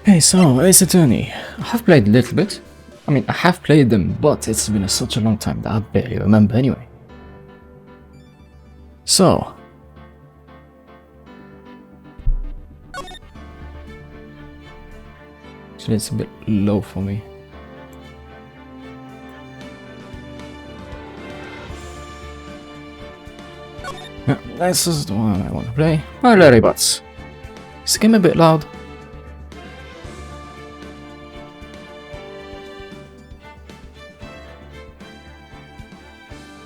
Hey, so, Ace Attorney. I have played a little bit. I mean, I have played them, but it's been such a long time that I barely remember anyway. So... Actually, it's a bit low for me. Yeah, this is the one I want to play. My Larry Butts. Is the game a bit loud?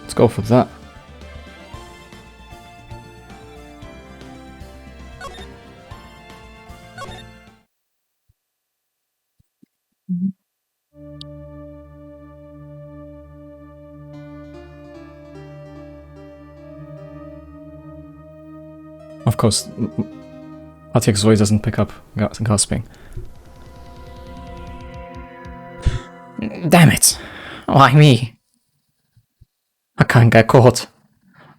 Let's go for that. Of course, Atik's voice doesn't pick up gasping. Damn it! Why me? I can't get caught.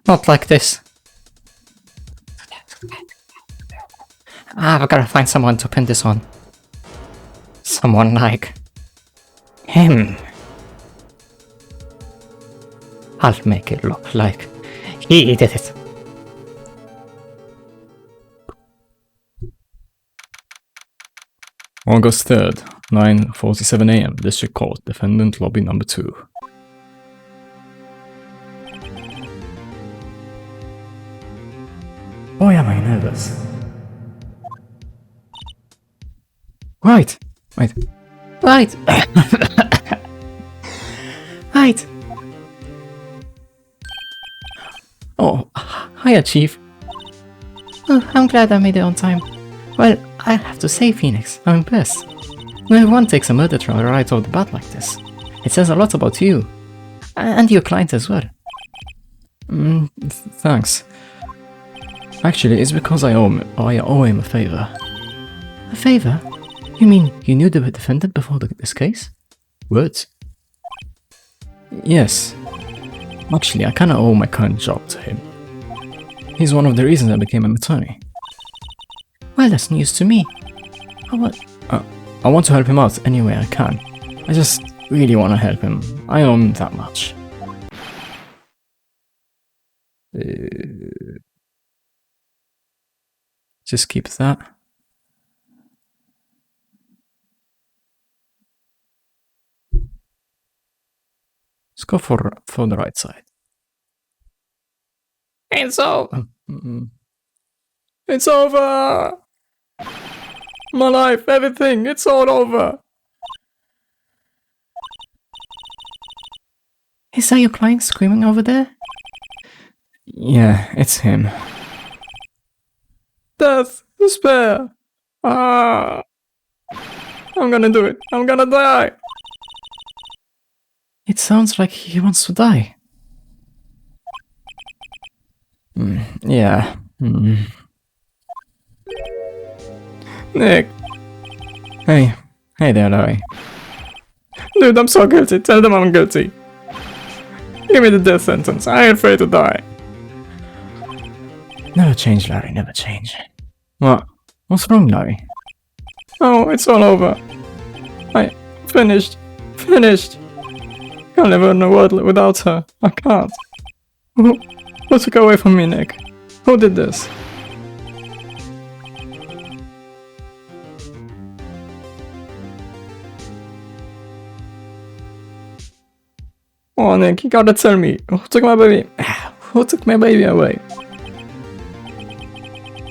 Not like this. I've gotta find someone to pin this on. Someone like... him. I'll make it look like he did it. August 3rd, 9:47 AM, District Court, Defendant Lobby Number 2. Why am I nervous? Right! Wait. Right! Right! Oh, hiya, Chief. Oh, I'm glad I made it on time. Well, I have to say, Phoenix, I'm impressed. When everyone takes a murder trial right off the bat like this, it says a lot about you. And your client as well. Thanks. Actually, it's because I owe him a favor. A favor? You mean you knew the defendant before this case? Words? Yes. Actually, I kinda owe my current job to him. He's one of the reasons I became an attorney. Well, that's news to me. I want to help him out any way I can. I just really want to help him. I owe him that much. Just keep that. Let's go for the right side. It's over. It's over. My life, everything, it's all over. Is that your client screaming over there? Yeah, it's him. Death, despair. I'm gonna do it. I'm gonna die. It sounds like he wants to die. Yeah. Nick. Hey there, Larry. Dude, I'm so guilty. Tell them I'm guilty. Give me the death sentence. I ain't afraid to die. Never change, Larry. Never change. What? What's wrong, Larry? Oh, it's all over. Finished. Can't live in a world without her. I can't. Who took her away from me, Nick? Who did this? Oh, Nick, you gotta tell me. Who took my baby? Who took my baby away?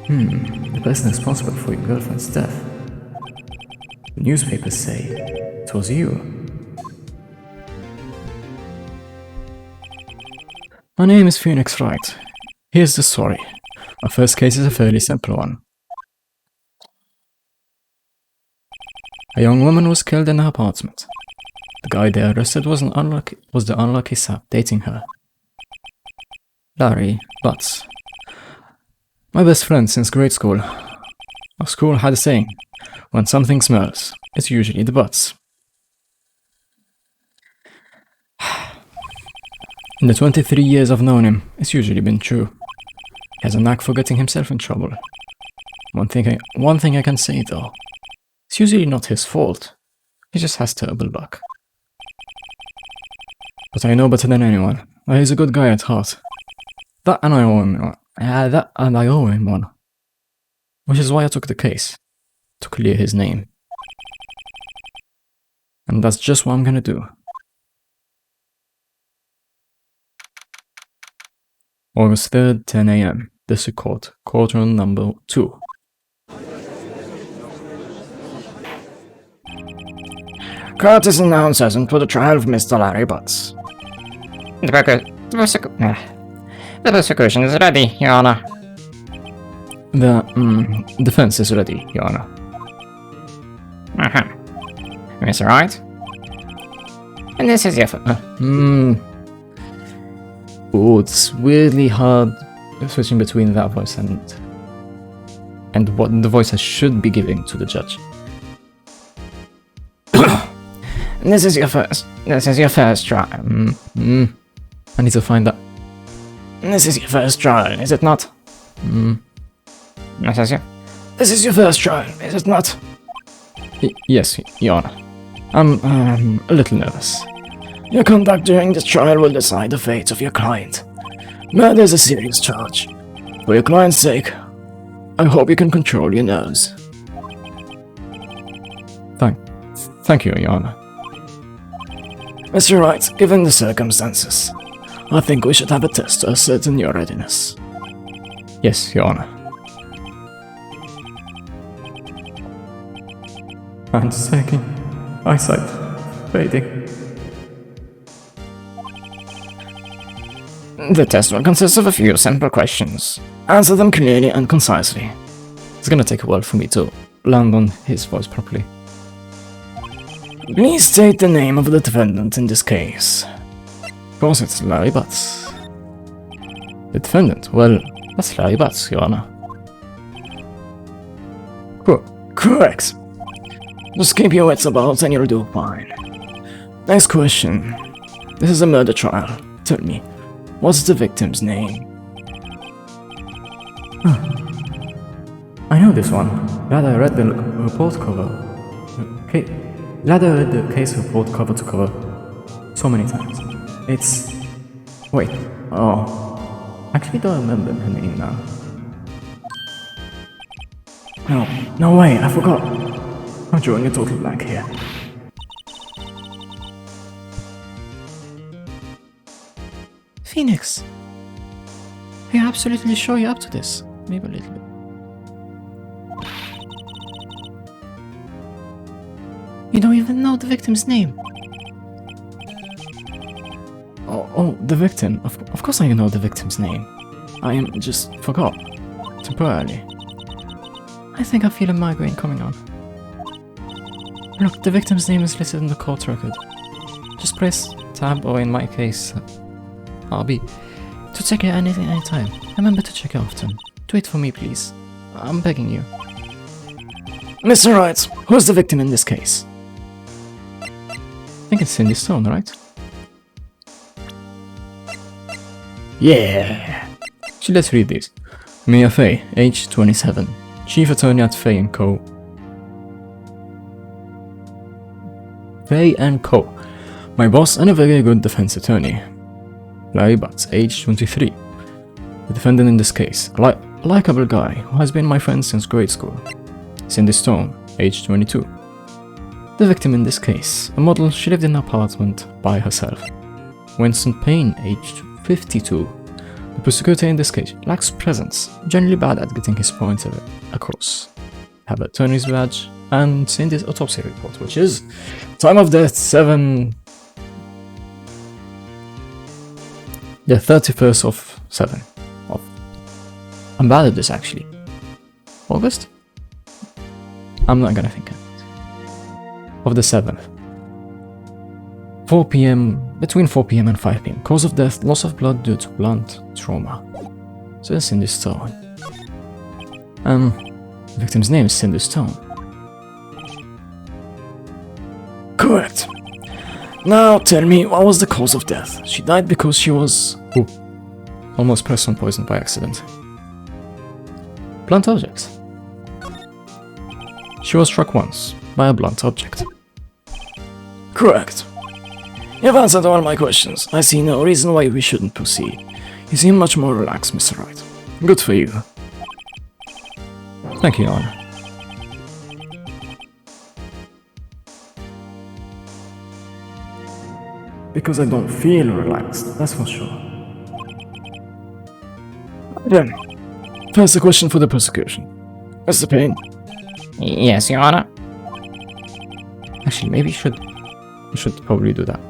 The person responsible for your girlfriend's death. The newspapers say it was you. My name is Phoenix Wright. Here's the story. My first case is a fairly simple one. A young woman was killed in her apartment. The guy they arrested was the unlucky sap dating her. Larry Butts. My best friend since grade school. Our school had a saying, when something smells, it's usually the butts. In the 23 years I've known him, it's usually been true. He has a knack for getting himself in trouble. One thing I can say though, It's usually not his fault. He just has terrible luck. But I know better than anyone that he's a good guy at heart. That and I owe him one. Which is why I took the case. To clear his name. And that's just what I'm gonna do. August 3rd, 10 AM. District Court. Courtroom number 2. Court is now session for the trial of Mr. Larry Butts. The prosecution is ready, Your Honor. The defense is ready, Your Honor. Mr. Wright? And this is your... Oh, it's weirdly hard switching between that voice and what the voice I should be giving to the judge. This is your first trial. I need to find that. This is your first trial, is it not? This is your first trial, is it not? Yes, Your Honor. I'm a little nervous. Your conduct during this trial will decide the fate of your client. Murder is a serious charge. For your client's sake, I hope you can control your nerves. Thank you, Your Honor. Mr. Wright, given the circumstances, I think we should have a test to ascertain your readiness. Yes, Your Honor. Hand shaking, eyesight fading. The test will consist of a few simple questions. Answer them clearly and concisely. It's gonna take a while for me to land on his voice properly. Please state the name of the defendant in this case. Of course, it's Larry Butts. The defendant? Well, that's Larry Butts, Your Honor. Correct. Just keep your wits about and you'll do fine. Next question. This is a murder trial. Tell me, what's the victim's name? I know this one. Glad I read the report cover. Glad I read the case report cover to cover so many times. It's... Wait. Oh. I actually don't remember her name now. No way, I forgot. I'm drawing a total blank here. Phoenix! Are you absolutely sure you're up to this? Maybe a little bit. You don't even know the victim's name. Oh, the victim. Of course I know the victim's name. I just forgot. Temporarily. I think I feel a migraine coming on. Look, the victim's name is listed in the court record. Just press tab, or in my case, RB, to check it anytime. Remember to check it often. Do it for me, please. I'm begging you. Mr. Wright, who's the victim in this case? I think it's Cindy Stone, right? Yeah. So let's read this. Mia Fey, age 27. Chief Attorney at Fey & Co. Fey & Co. My boss and a very good defense attorney. Larry Butts, age 23. The defendant in this case, a likable guy who has been my friend since grade school. Cindy Stone, age 22. The victim in this case, a model, she lived in an apartment by herself. Winston Payne, aged 52. The prosecutor in this case lacks presence, generally bad at getting his point across. Have attorney's badge, and Cindy's autopsy report, which is time of death 7... The 31st of 7. I'm bad at this actually. August? I'm not gonna think of it. Of the 7th. 4 PM, between 4 PM and 5 PM. Cause of death, loss of blood due to blunt trauma. So it's Cindy Stone. The victim's name is Cindy Stone. Correct. Now tell me, what was the cause of death? She died because she was... almost pressed on poison by accident. Blunt objects. She was struck once, by a blunt object. Correct. You've answered all my questions. I see no reason why we shouldn't proceed. You seem much more relaxed, Mr. Wright. Good for you. Thank you, Your Honor. Because I don't feel relaxed, that's for sure. Then, first a question for the prosecution. Mr. Payne? Yes, Your Honor. Actually, maybe we should probably do that.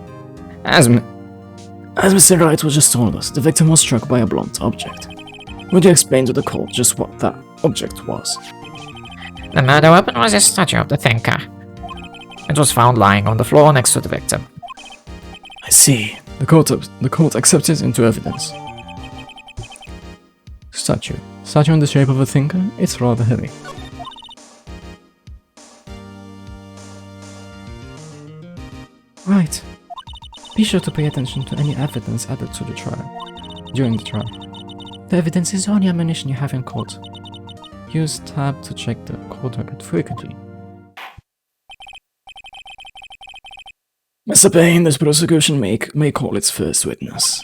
As Mr. Wright was just told us, the victim was struck by a blunt object. Would you explain to the court just what that object was? the murder weapon was a statue of the thinker. It was found lying on the floor next to the victim. I see. The court accepts it into evidence. Statue. Statue in the shape of a thinker? It's rather heavy. Right. Be sure to pay attention to any evidence added to the trial. During the trial. The evidence is the only ammunition you have in court. Use tab to check the court record frequently. Mr. Payne, this prosecution may call its first witness.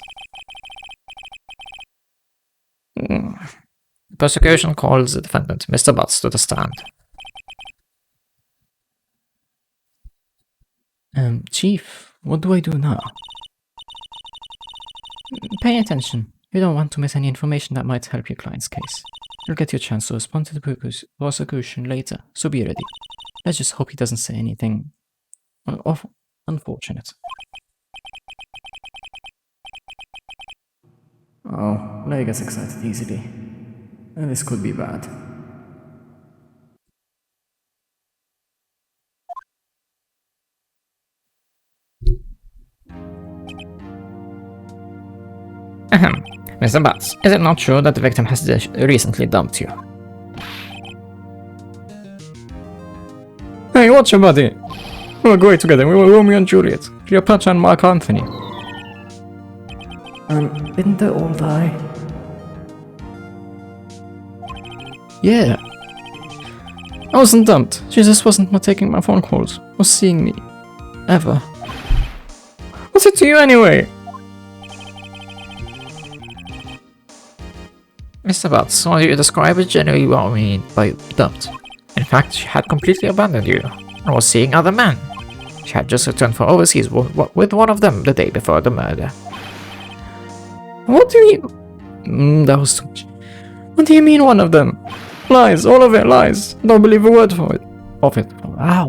The prosecution calls the defendant, Mr. Butts, to the stand. Chief, what do I do now? Pay attention. You don't want to miss any information that might help your client's case. You'll get your chance to respond to the prosecution later, so be ready. Let's just hope he doesn't say anything unfortunate. Oh, Larry gets excited easily. This could be bad. Ahem. Mr. Butts, is it not true that the victim has recently dumped you? Hey, watch your buddy! We were great together. We were Romeo and Juliet. Cleopatra and Mark Anthony. Didn't they all die? Yeah. I wasn't dumped. She just wasn't taking my phone calls or seeing me. Ever. What's it to you anyway? Mr. Butts, what you describe is generally what I mean by dumped. In fact, she had completely abandoned you and was seeing other men. She had just returned from overseas with one of them the day before the murder. What do you... that was too much. What do you mean one of them? Lies, all of it lies. Don't believe a word for it. Of it.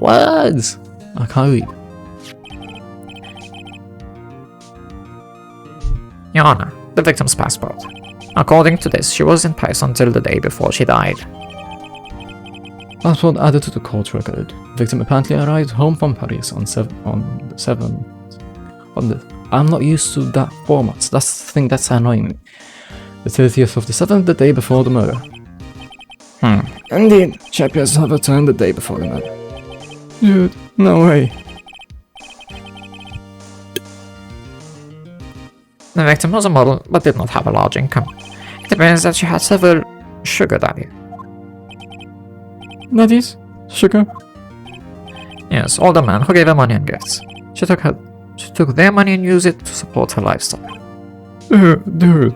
Words! I can't read. Your Honor, the victim's passport. According to this, she was in Paris until the day before she died. Passport added to the court record. Victim apparently arrived home from Paris on the 7th. I'm not used to that format. That's the thing that's annoying me. The 30th of the 7th, the day before the murder. Indeed, she appears to have returned the day before the murder. Dude, no way. The victim was a model, but did not have a large income. It appears that she had several sugar daddies. Daddies? Sugar? Yes, older men who gave her money and gifts. She took their money and used it to support her lifestyle. Dude.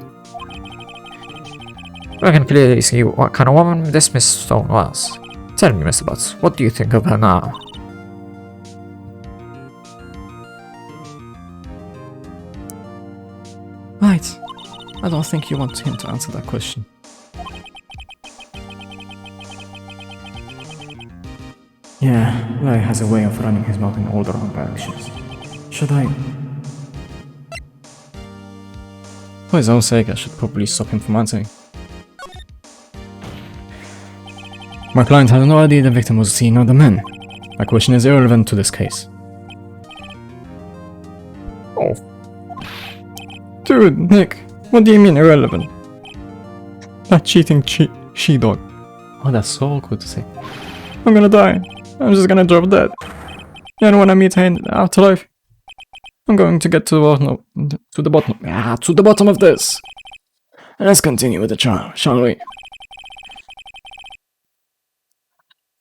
I can clearly see what kind of woman this Miss Stone was. Tell me, Mr. Butts, what do you think of her now? Right. I don't think you want him to answer that question. Yeah, Larry has a way of running his mouth in all the wrong directions. Should I? For his own sake, I should probably stop him from answering. My client had no idea the victim was seeing other men. My question is irrelevant to this case. Oh. Dude, Nick, what do you mean irrelevant? That cheating she-dog. Oh, that's so awkward to say. I'm gonna die. I'm just gonna drop dead. And when I meet her in the afterlife, I'm going to get to the bottom of this. Let's continue with the trial, shall we?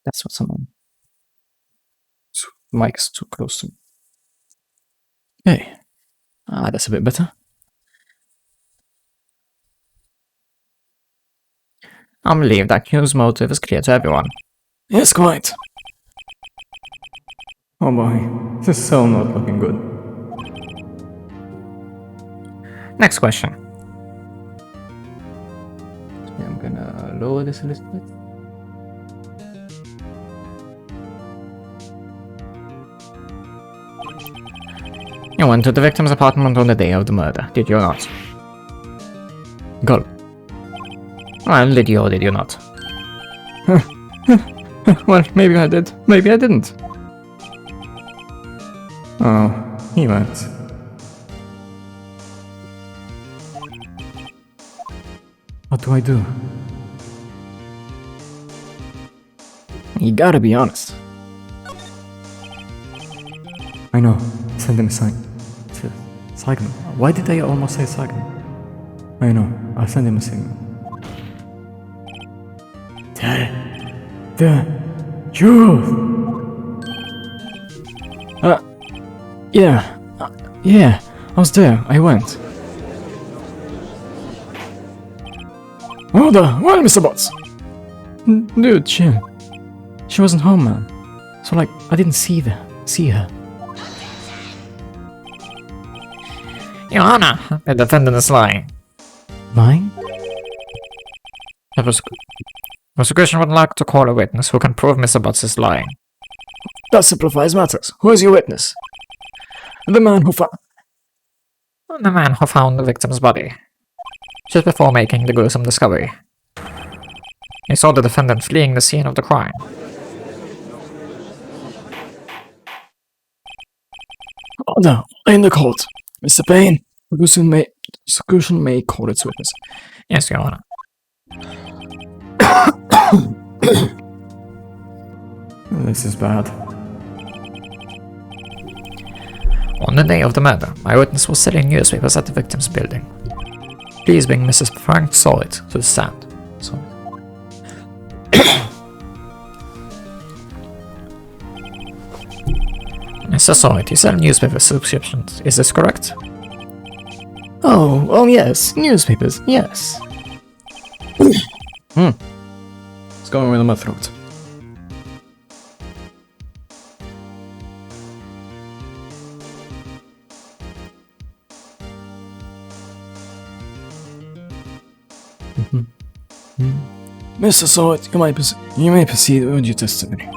That's what someone... Mic's too close to me. Hey. That's a bit better. I believe that Q's motive is clear to everyone. Yes, quite. Oh boy, this is so not looking good. Next question. Yeah, I'm gonna lower this a little bit. You went to the victim's apartment on the day of the murder, did you not? Go. Well, did you or did you not? Well, maybe I did. Maybe I didn't. Oh, he went. What do I do? You gotta be honest. I know. Send him a sign. Signal. Why did I almost say signal? I know. I'll send him a signal. Tell the truth. Yeah. I was there. I went. Well, Mr. Botts. Dude, chill. She wasn't home, man. So, like, I didn't see her. Your Honor, the defendant is lying. Lying? The prosecution would like to call a witness who can prove Mr. Botts is lying. That simplifies matters. Who is your witness? The man who found... The man who found the victim's body, just before making the gruesome discovery. He saw the defendant fleeing the scene of the crime. Order in the court. Mr. Payne, the prosecution may call its witness. Yes, Your Honor. This is bad. On the day of the murder, my witness was selling newspapers at the victim's building. Please bring Mrs. Frank Sahwit to the stand. Mr. Sahwit, you sell newspaper subscriptions, is this correct? Oh, yes. Newspapers, yes. It's going with my throat. Mr. Sahwit, you may proceed with your testimony.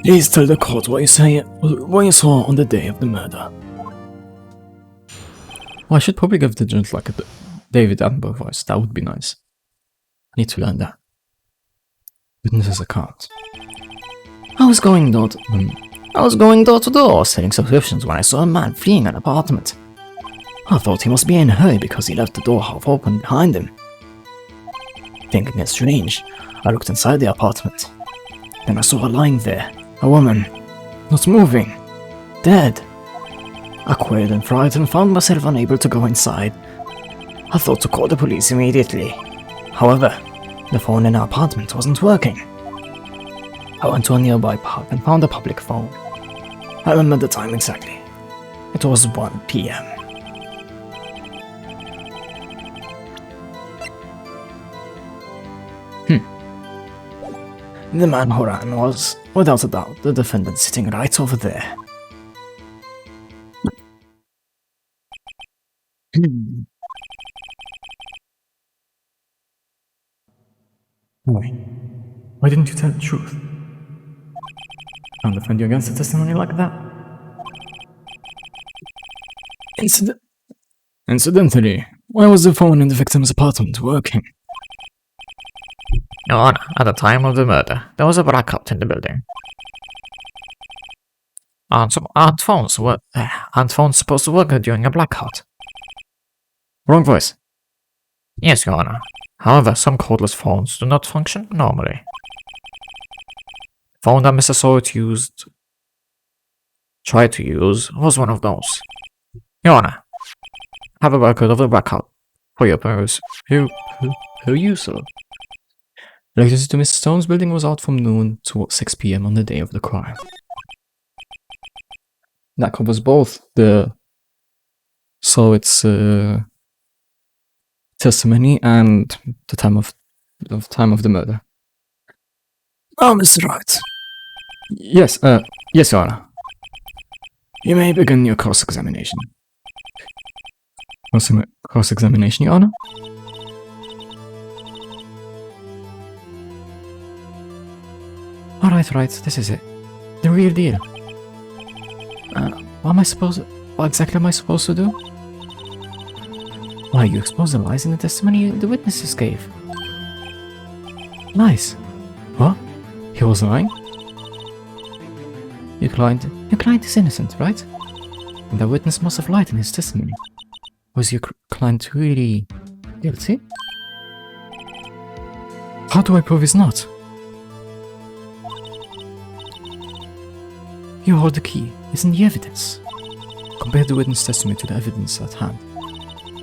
Please tell the court what you saw on the day of the murder. Well, I should probably give the judge like a David Attenborough voice. That would be nice. I need to learn that. Witnesses account. I was going door to door selling subscriptions when I saw a man fleeing an apartment. I thought he must be in a hurry because he left the door half open behind him. Thinking it strange, I looked inside the apartment. Then I saw her lying there, a woman, not moving, dead. I quailed and frightened and found myself unable to go inside. I thought to call the police immediately. However, the phone in our apartment wasn't working. I went to a nearby park and found a public phone. I remember the time exactly. It was 1 p.m. The man who ran was, without a doubt, the defendant sitting right over there. Why didn't you tell the truth? Can't defend you against a testimony like that. Incidentally, why was the phone in the victim's apartment working? Your Honor, at the time of the murder, there was a blackout in the building. Aren't phones supposed to work during a blackout? Wrong voice. Yes, Your Honor. However, some cordless phones do not function normally. The phone that Mr. Sahwit tried to use, was one of those. Your Honor, I have a record of the blackout for your peruse. Who you, sir? Electricity to Mr. Stone's building was out from noon to 6 p.m. on the day of the crime. That covers both the Sahwit's testimony and the time of the murder. Oh, Mr. Wright, Yes, yes, Your Honor. You may begin your cross-examination. Cross-examination, Your Honor? Right, this is it. The real deal. What exactly am I supposed to do? Why, you expose the lies in the testimony the witnesses gave. Lies? What? He was lying? Your client is innocent, right? And the witness must have lied in his testimony. Was your client really guilty? How do I prove he's not? You hold the key. It's in the evidence. Compare the witness testimony to the evidence at hand.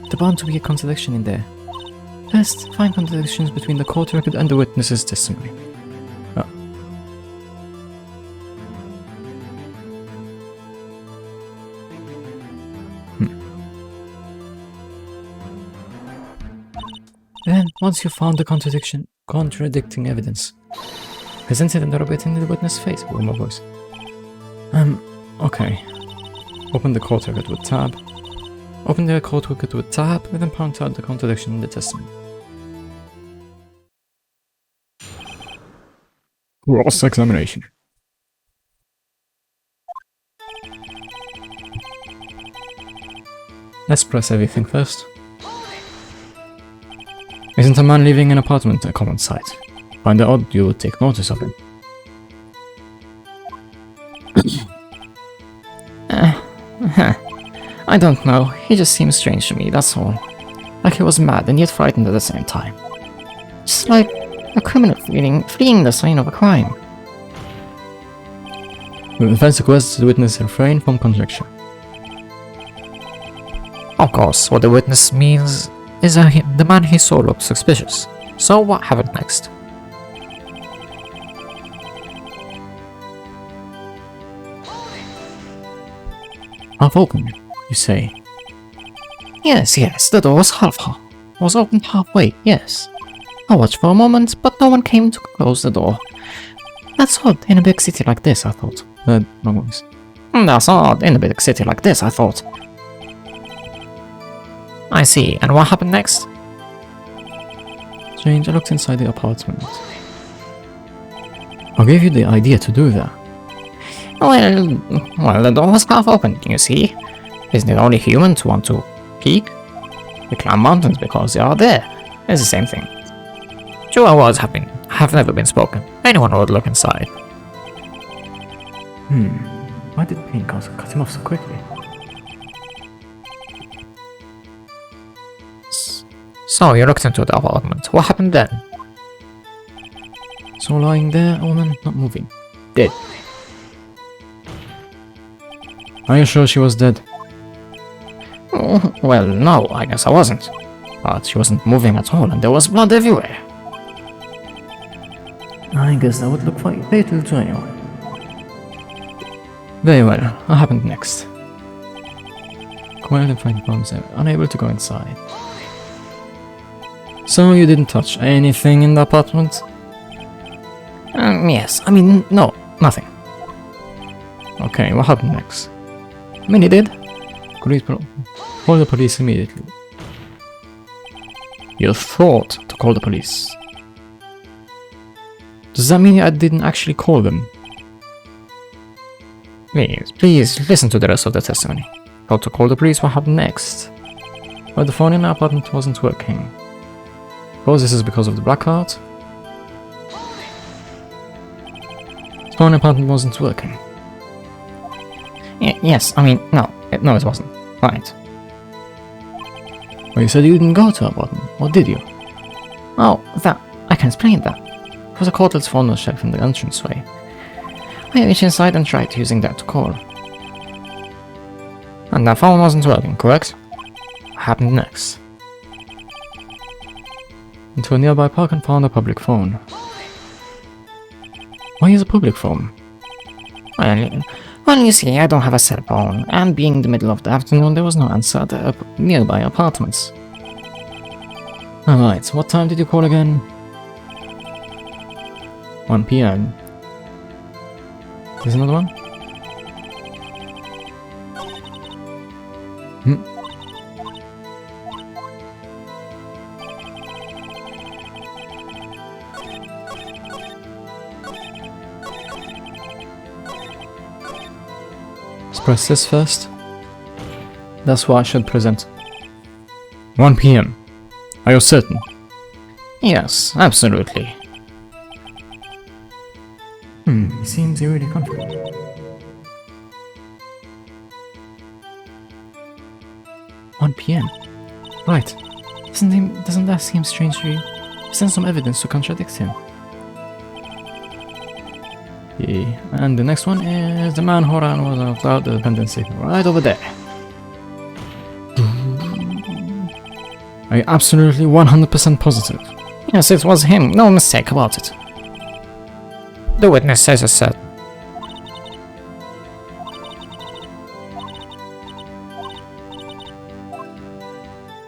There's bound to be a contradiction in there. First, find contradictions between the court record and the witness's testimony. Then, once you've found the contradicting evidence, present it and rub it in the witness' face with my voice. Okay. Open the court record with tab. Open the court record with tab, and then point out the contradiction in the testimony. Cross-examination. Let's press everything first. Isn't a man living in an apartment a common sight? Find it odd you would take notice of him. I don't know. He just seems strange to me, that's all. Like he was mad and yet frightened at the same time. Just like a criminal fleeing the scene of a crime. The defense requests the witness refrain from conjecture. Of course, what the witness means is that the man he saw looked suspicious. So what happened next? Half open, you say? Yes, the door was opened halfway, yes. I watched for a moment, but no one came to close the door. That's odd in a big city like this, I thought. No worries. That's odd in a big city like this, I thought. I see, and what happened next? Strange, I looked inside the apartment. I gave you the idea to do that. Well, the door was half open, you see. Isn't it only human to want to peek? We climb mountains because they are there. It's the same thing. True words have never been spoken. Anyone would look inside. Why did Pink cut him off so quickly? So you looked into the apartment. What happened then? So lying there, a woman not moving. Dead. Are you sure she was dead? Well, no, I guess I wasn't. But she wasn't moving at all and there was blood everywhere. I guess that would look fatal to anyone. Very well, what happened next? Quiet and find problems there, unable to go inside. So you didn't touch anything in the apartment? Yes, I mean, no, nothing. Okay, what happened next? I mean, he did. Call the police immediately. You thought to call the police. Does that mean I didn't actually call them? Please, listen to the rest of the testimony. Thought to call the police, what happened next? Well, the phone in the apartment wasn't working. Suppose this is because of the blackout? The phone in the apartment wasn't working. Yes, I mean, no, it wasn't. Right. Well, you said you didn't go to the apartment, or did you? Oh, I can explain that. It was a cordless phone was shelved in the entranceway. I reached inside and tried using that to call. And that phone wasn't working, correct? What happened next? Into a nearby park and found a public phone. Why use a public phone? Well, you see, I don't have a cell phone, and being in the middle of the afternoon, there was no answer at the nearby apartments. Alright, what time did you call again? 1 PM. There's another one? Let's press this first. That's what I should present. 1 PM. Are you certain? Yes, absolutely. He seems really confident. "1 PM. Right. Doesn't that seem strange to you? Isn't some evidence to contradict him? Yeah. And the next one is the man who ran without the dependency. Right over there. Are you absolutely 100% positive? Yes, it was him, no mistake about it. The witness says it's certain.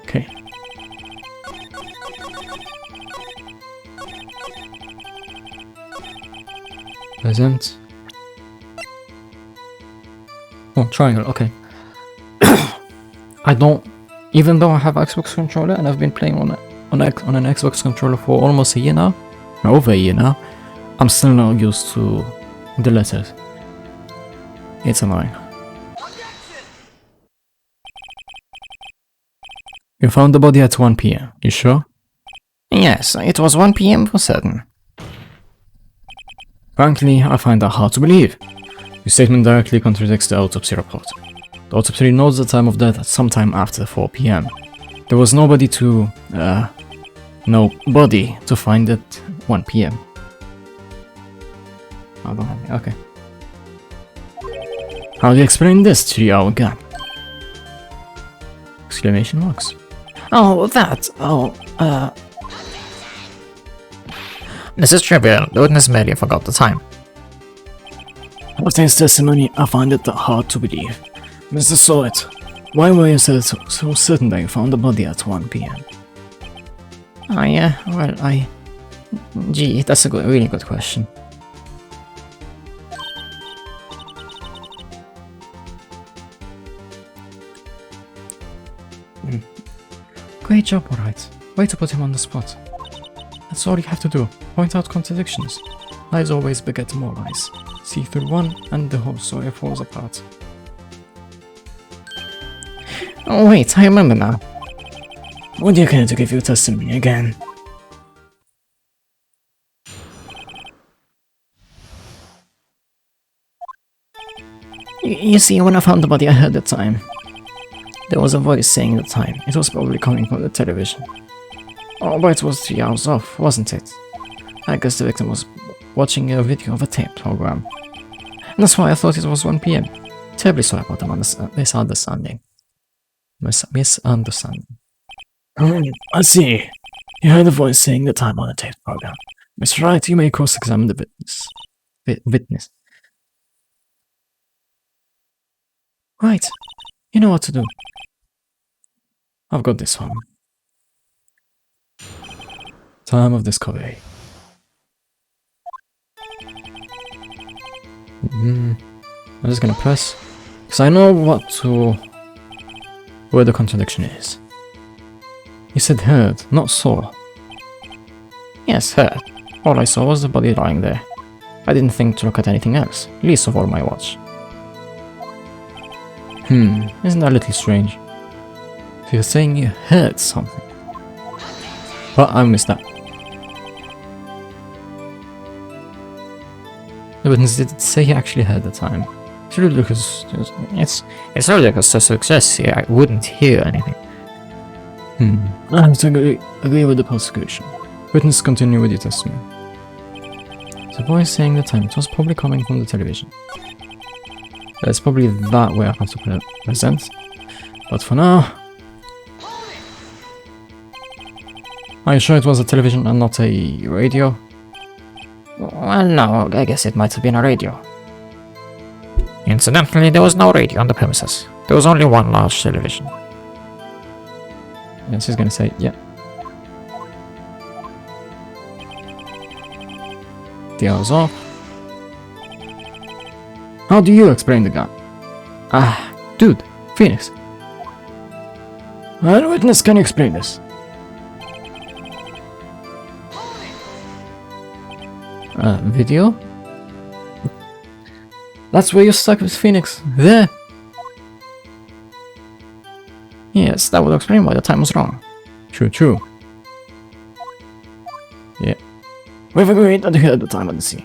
Okay. Present. Oh, triangle, okay. I don't, even though I have Xbox controller and I've been playing on an Xbox controller for almost a year now, or over a year now, I'm still not used to the letters. It's annoying. You found the body at 1 PM, you sure? Yes, it was 1 PM for certain. Frankly, I find that hard to believe. Your statement directly contradicts the autopsy report. The autopsy notes the time of death at sometime after 4 PM. There was no body to find at 1 PM. I don't have it, okay. How do you explain this 3-hour gap? Exclamation marks. Oh, that, This is trivial. The witness merely forgot the time. After his testimony, I find it hard to believe. Mr. Sahwit, why were you so certain that you found the body at 1 PM? Gee, that's a really good question. Great job, Wright. Way to put him on the spot. That's all you have to do. Point out contradictions. Lies always beget more lies. See through one and the whole story falls apart. Oh wait, I remember now. What are you going to give your testimony again? You see, when I found the body, I heard the time. There was a voice saying the time. It was probably coming from the television. Oh, but it was 3 hours off, wasn't it? I guess the victim was watching a video of a tape program. And that's why I thought it was 1 PM. Terribly sorry about the misunderstanding. Misunderstanding. I see. You heard a voice saying the time on the tape program. Mr. Wright, you may cross-examine the witness. Right. You know what to do. I've got this one. Time of discovery. I'm just gonna press, because I know where the contradiction is. You said heard, not saw. Yes, heard. All I saw was the body lying there. I didn't think to look at anything else, least of all my watch. Isn't that a little strange? So you're saying you heard something. But I missed that. The witness did say he actually heard the time. It's ridiculous. It's ridiculous to success here. I wouldn't hear anything. I have to agree with the prosecution. Witness, continue with your testimony. The voice saying the time, it was probably coming from the television. It's probably that way I have to present. But for now... Are you sure it was a television and not a radio? Well, no, I guess it might have been a radio. Incidentally, there was no radio on the premises. There was only one large television. Yes, he's gonna say, yeah. The hour's off. How do you explain the gun? Ah, dude, Phoenix. Eyewitness, can you explain this? Video? That's where you're stuck with Phoenix. There! Yes, that would explain why the time was wrong. True, true. Yeah. We've agreed that you had the time at the sea.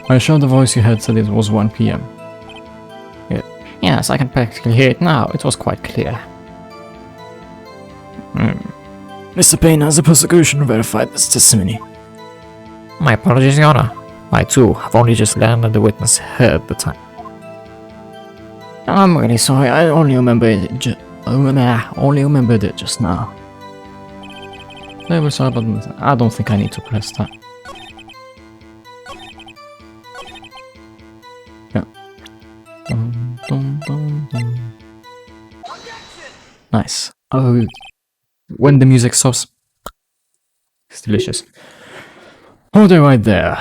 I sure the voice you heard said it was 1 PM. Yeah. Yes, I can practically hear it now. It was quite clear. Mr. Payne, has the prosecution verified this testimony? My apologies, Your Honor. I too have only just learned that the witness heard the time. I'm really sorry, I only remembered it only remembered it just now. Very sorry, but I don't think I need to press that. Yeah. Dun, dun, dun, dun. Nice. Oh, when the music stops, it's delicious. Hold it right there.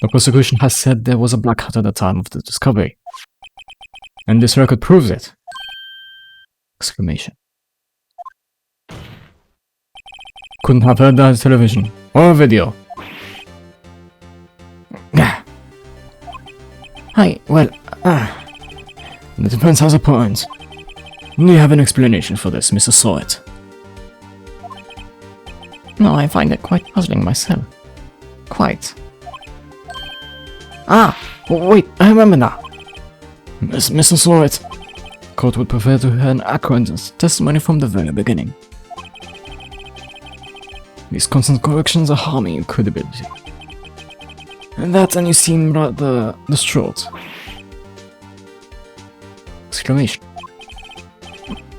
The prosecution has said there was a black hat at the time of the discovery. And this record proves it! Exclamation. Couldn't have heard that on television or video. Hi, well, the defense has a point. Do you have an explanation for this, Mr. Sahwit? No, I find it quite puzzling myself. Quite. Wait, I remember now. Mr. Sahwit, court would prefer to hear an accurate testimony from the very beginning. These constant corrections are harming your credibility. And you seem rather distraught. Exclamation.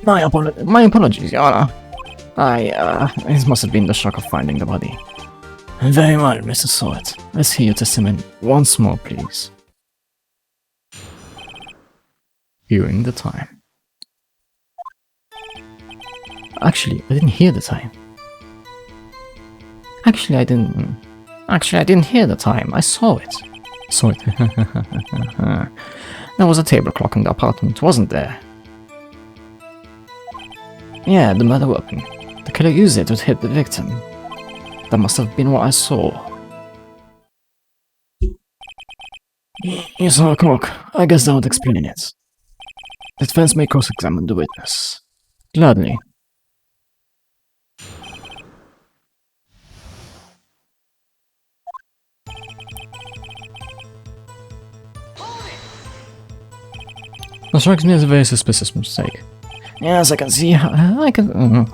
My apologies, Your Honor. It must have been the shock of finding the body. Very well, Mr. Sahwit. Let's hear your testimony once more, please. Hearing the time. Actually, I didn't hear the time. Actually, I didn't hear the time. I saw it. There was a table clock in the apartment, wasn't there? Yeah, the murder weapon. The killer used it to hit the victim. That must have been what I saw. You saw a clock. I guess that would explain it. The defense may cross-examine the witness. Gladly. That strikes me as a very suspicious mistake. Yes, I can see how I can.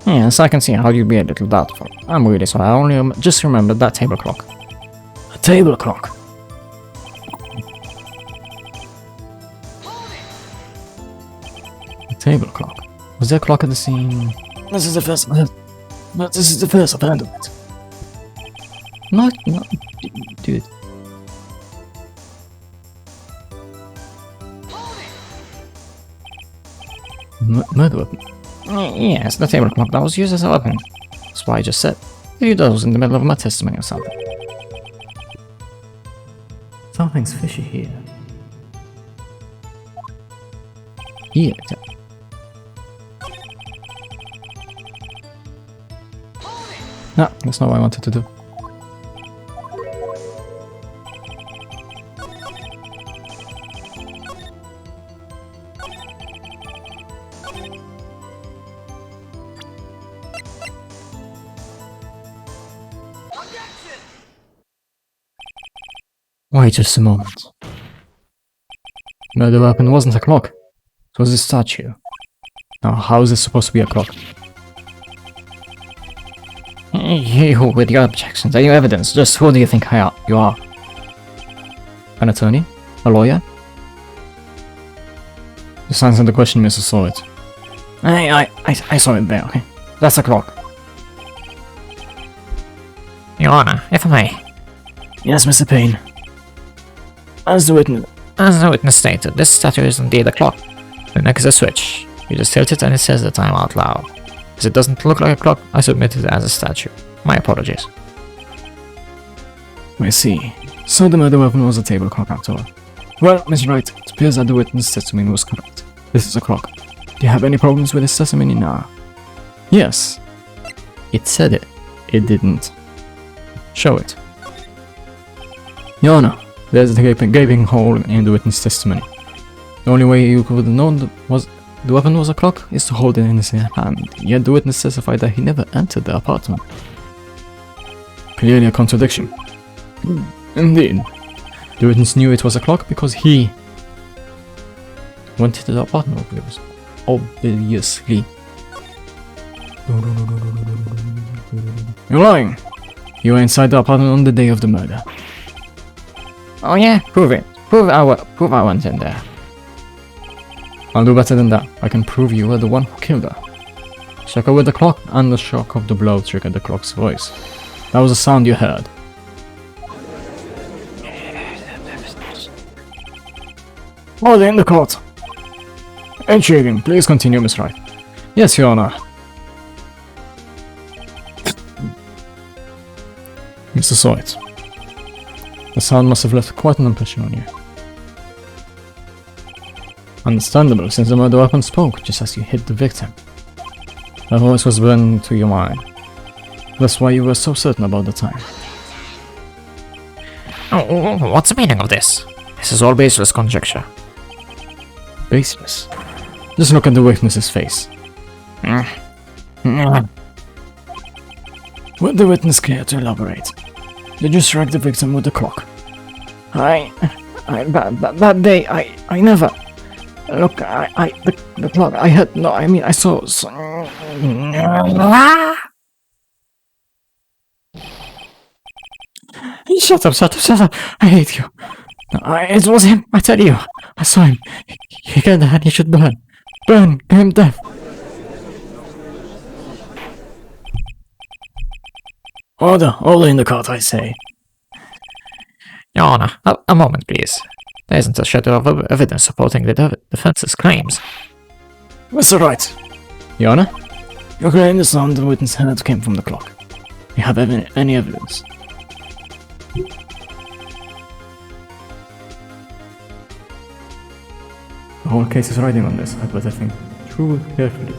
Yes, I can see how you'd be a little doubtful. I'm really sorry, I only just remembered that table clock. A table clock? A table clock? Was there a clock at the scene? This is the first I've heard of it. No, dude. Murder weapon? Yes, the table clock that was used as a weapon. That's why I just said. Maybe that was in the middle of my testimony or something. Something's fishy here. Here? No, that's not what I wanted to do. Wait just a moment. No, the weapon wasn't a clock. It was a statue. Now, how is this supposed to be a clock? You with your objections, are you evidence? Just who do you think you are? An attorney? A lawyer? Just answer the question, Mr. Sahwit. I saw it there, okay? That's a clock. Your Honor, if I may. Yes, Mr. Payne. As the witness stated, this statue is indeed a clock. The neck is a switch. You just tilt it and it says the time out loud. As it doesn't look like a clock, I submit it as a statue. My apologies. I see. So the murder weapon was a table clock after all. Well, Miss Wright, it appears that the witness testimony was correct. This is a clock. Do you have any problems with this testimony now? Yes. It said it. It didn't. Show it. Your Honor, there's a gaping hole in the witness testimony. The only way you could have known the weapon was a clock is to hold it in his hand, yet the witness testified that he never entered the apartment. Clearly a contradiction. Indeed. The witness knew it was a clock because he went into the apartment, obviously. You're lying! You were inside the apartment on the day of the murder. Oh yeah? Prove it. Prove I went in there. I'll do better than that. I can prove you were the one who killed her. Struck her with the clock, and the shock of the blow triggered the clock's voice. That was the sound you heard. Order in the court. Intriguing. Please continue, Miss Wright. Yes, Your Honor. Mr. Sahwit. The sound must have left quite an impression on you. Understandable, since the murder weapon spoke just as you hit the victim. Her voice was burned into your mind. That's why you were so certain about the time. Oh, what's the meaning of this? This is all baseless conjecture. Baseless? Just look at the witness's face. Would the witness care to elaborate? Did you strike the victim with the clock? That day, I never... Look, the clock, I had, no, I mean, I saw... Shut up, I hate you. It was him, I tell you. I saw him. He killed her and he should burn. Burn, give him death. Order in the court, I say. Your Honor, a moment please. There isn't a shadow of evidence supporting the defense's claims. Mr. Wright. Your Honor? You claim the sound the witness heard came from the clock. Do you have any evidence? The whole case is riding on this. I'd better think through carefully.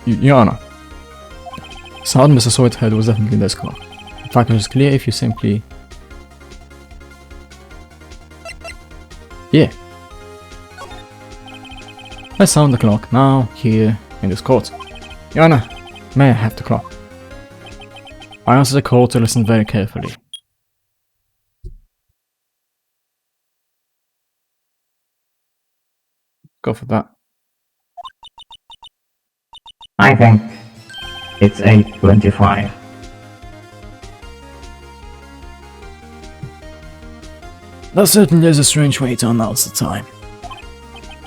Your Honor. The sound Mr. Sahwit heard was definitely this clock. In fact, it was clear if you simply... Yeah. Let's sound the clock now, here, in this court. Your Honor, may I have the clock? I ask the court to listen very carefully. Go for that. I think it's 8:25. That certainly is a strange way to announce the time.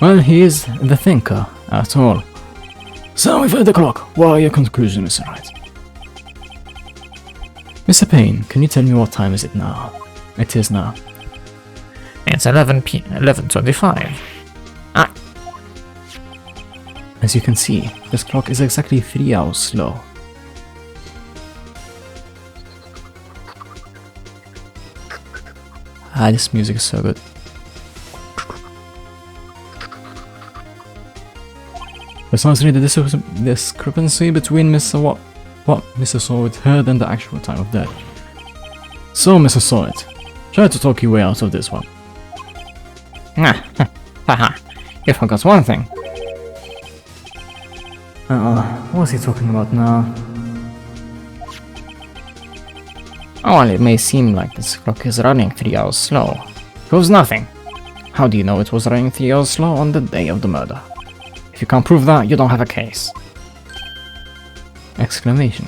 Well, he is the thinker, at all. So we've heard the clock. What are your conclusions, Mr. Wright? Mr. Payne, can you tell me what time is it now? It is now. It's 11:25. As you can see, this clock is exactly 3 hours slow. This music is so good. Let's not read the discrepancy between what Mr. Sahwit heard and the actual time of death. So, Mr. Sahwit, try to talk your way out of this one. Haha, you forgot one thing. What's he talking about now? Well, it may seem like this clock is running 3 hours slow. Proves nothing. How do you know it was running 3 hours slow on the day of the murder? If you can't prove that, you don't have a case. Exclamation.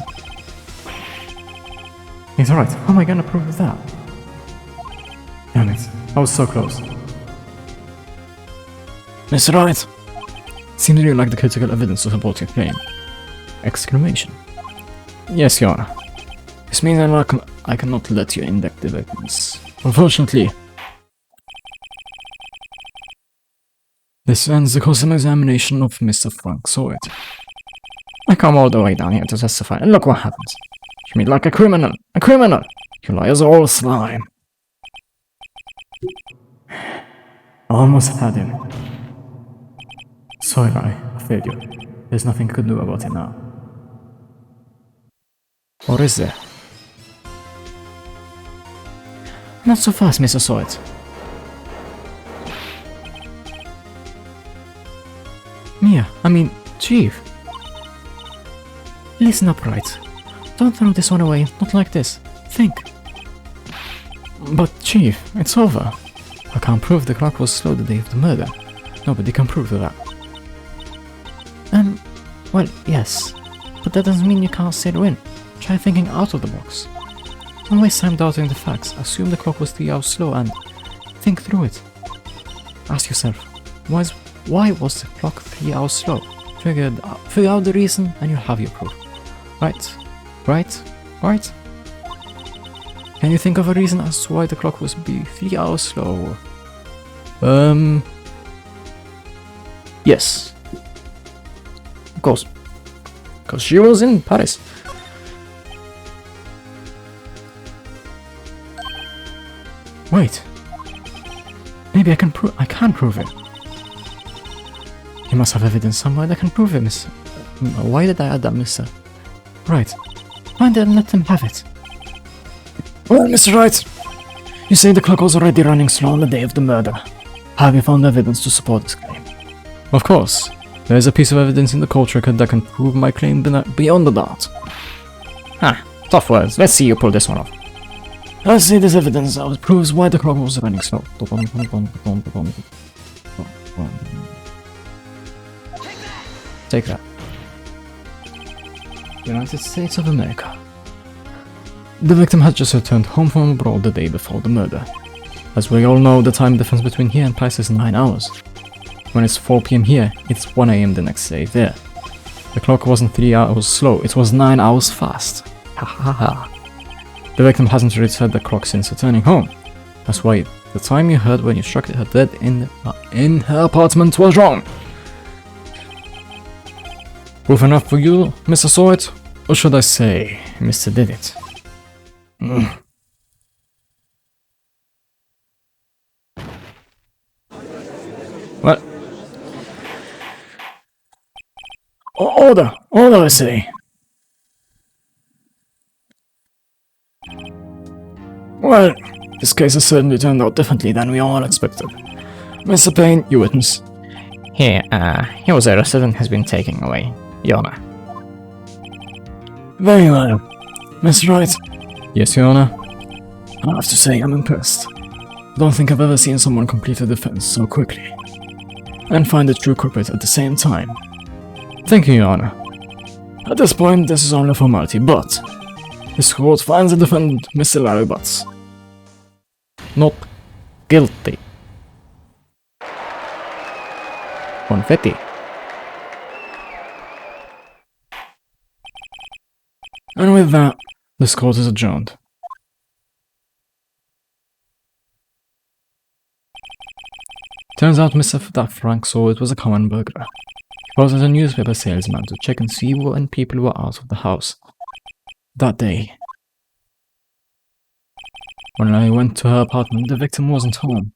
He's right. How am I gonna prove that? Damn it. I was so close. Mr. Wright, Seems you lack the critical evidence to support your claim. Exclamation. Yes, Your Honor. This means I cannot let you indict the victims. Unfortunately, this ends the cross-examination of Mr. Frank Sahwit. I come all the way down here to testify, and look what happens. You meet like a criminal! A criminal! You lawyers are all slime. I almost had him. Sorry, I failed you. There's nothing I could do about it now. Or is there? not so fast, Mr. Sahwit. Chief. Listen up, Wright. Don't throw this one away, not like this. Think. But Chief, it's over. I can't prove the clock was slow the day of the murder. Nobody can prove that. Well, yes. But that doesn't mean you can't still win. Try thinking out of the box. Don't waste time doubting the facts. Assume the clock was 3 hours slow and think through it. Ask yourself, why was the clock 3 hours slow? Figure out the reason and you'll have your proof. Right? Right? Can you think of a reason as to why the clock was 3 hours slow? Yes. Of course. Because she was in Paris. Wait. Maybe I can prove it. You must have evidence somewhere that can prove it, miss. Why did I add that, mister? Right. Find it and let them have it. Well, Mr. Wright, you say the clock was already running slow on the day of the murder. Have you found evidence to support this claim? Of course. There is a piece of evidence in the court record that can prove my claim beyond the doubt. Tough words. Let's see you pull this one off. I see this evidence that proves why the clock was running slow. Take that. United States of America. The victim had just returned home from abroad the day before the murder. As we all know, the time difference between here and Paris is 9 hours. When it's 4 PM here, it's 1 AM the next day there. The clock wasn't 3 hours slow, it was 9 hours fast. Ha ha ha. The victim hasn't reset the clock since returning home. That's why the time you heard when you struck her dead in her apartment was wrong. Proof enough for you, Mr. Sahwit? Or should I say, Mr. Did It? Well, order, I say. Well, this case has certainly turned out differently than we all expected. Mr. Payne, you witness. He was arrested and has been taken away, Your Honor. Very well. Mr. Wright, Yes, Your Honor. I have to say I'm impressed. I don't think I've ever seen someone complete a defense so quickly. And find the true culprit at the same time. Thank you, Your Honor. At this point, this is only a formality, but this court finds the defendant, Mr. Larry Butts, Not guilty. Confetti. and with that, this court is adjourned. Turns out that Frank Sahwit was a common burglar. He posed as a newspaper salesman to check and see when people were out of the house. That day, when I went to her apartment, the victim wasn't home.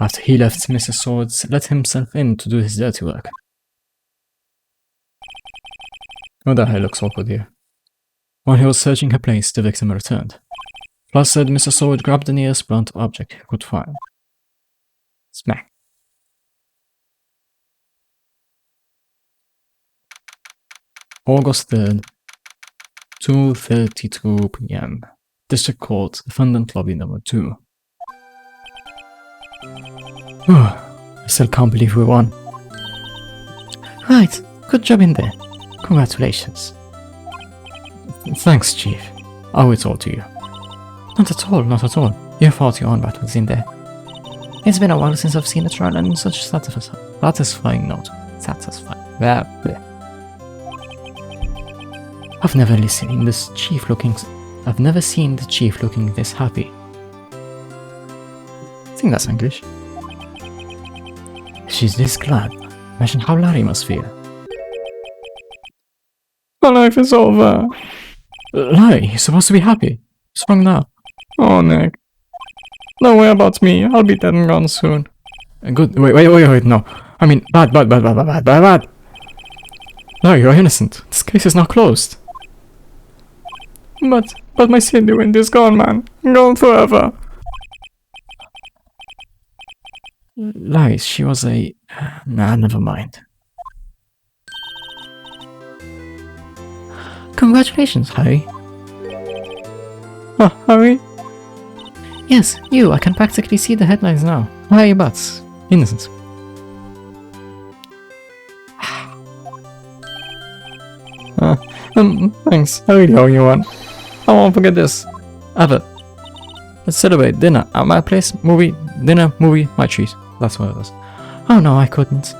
After he left, Mr. Sahwit let himself in to do his dirty work. Oh, the hell looks awkward here. While he was searching her place, the victim returned. Plus said Mr. Sahwit grabbed the nearest blunt object he could find. Smack. August 3rd, 2:32 PM. District Court, Defendant Lobby Number 2. I still can't believe we won. Right, good job in there. Congratulations. Thanks, Chief. I owe it all to you. Not at all, not at all. You fought your own battles in there. It's been a while since I've seen a trial and such a satisfying note. Satisfying. Blah, blah. I've never seen the chief looking this happy. I think that's English. She's this glad. Imagine how Larry must feel. My life is over. Larry, you're supposed to be happy. What's wrong now? Oh, Nick. Don't worry about me. I'll be dead and gone soon. Good. Wait. No. I mean, bad. No, you're innocent. This case is now closed. But my Cindy Wind is gone, man. Gone forever. Larry, she was a... Nah, never mind. Congratulations, Harry. Harry? Yes, you. I can practically see the headlines now. Harry Butts. Innocent. Thanks. I really owe you one. I won't forget this. Ever. Let's celebrate dinner at my place. Dinner, movie, my treat. That's what it is. Oh no, I couldn't.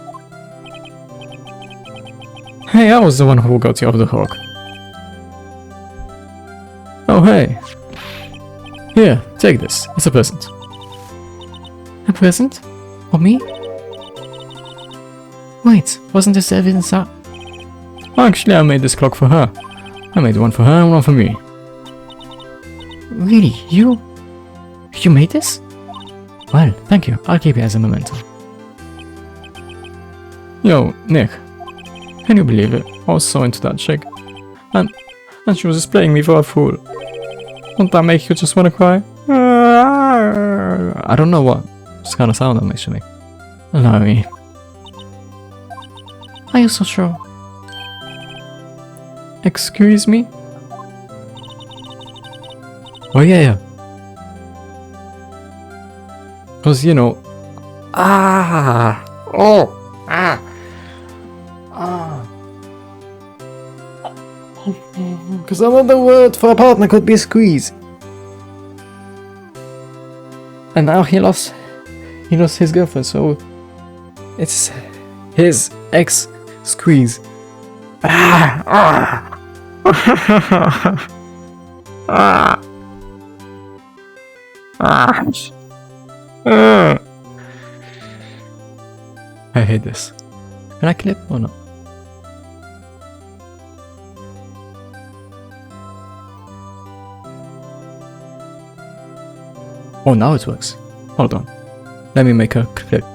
Hey, I was the one who got you off the hook. Oh hey. Here, take this. It's a present. A present? For me? Wait, wasn't this evidence that... Actually, I made this clock for her. I made one for her and one for me. Really? You made this? Well, thank you. I'll keep it as a memento. Yo, Nick. Can you believe it? I was so into that chick. And she was just playing me for a fool. Won't that make you just want to cry? I don't know what kind of sound that makes you make. Allow me. Are you so sure? Excuse me? Oh yeah. Cause you know... Cause another word for a partner could be squeeze. And now he lost his girlfriend, so it's his ex squeeze. I hate this. Can I clip or not? Oh, now it works. Hold on. Let me make a clip.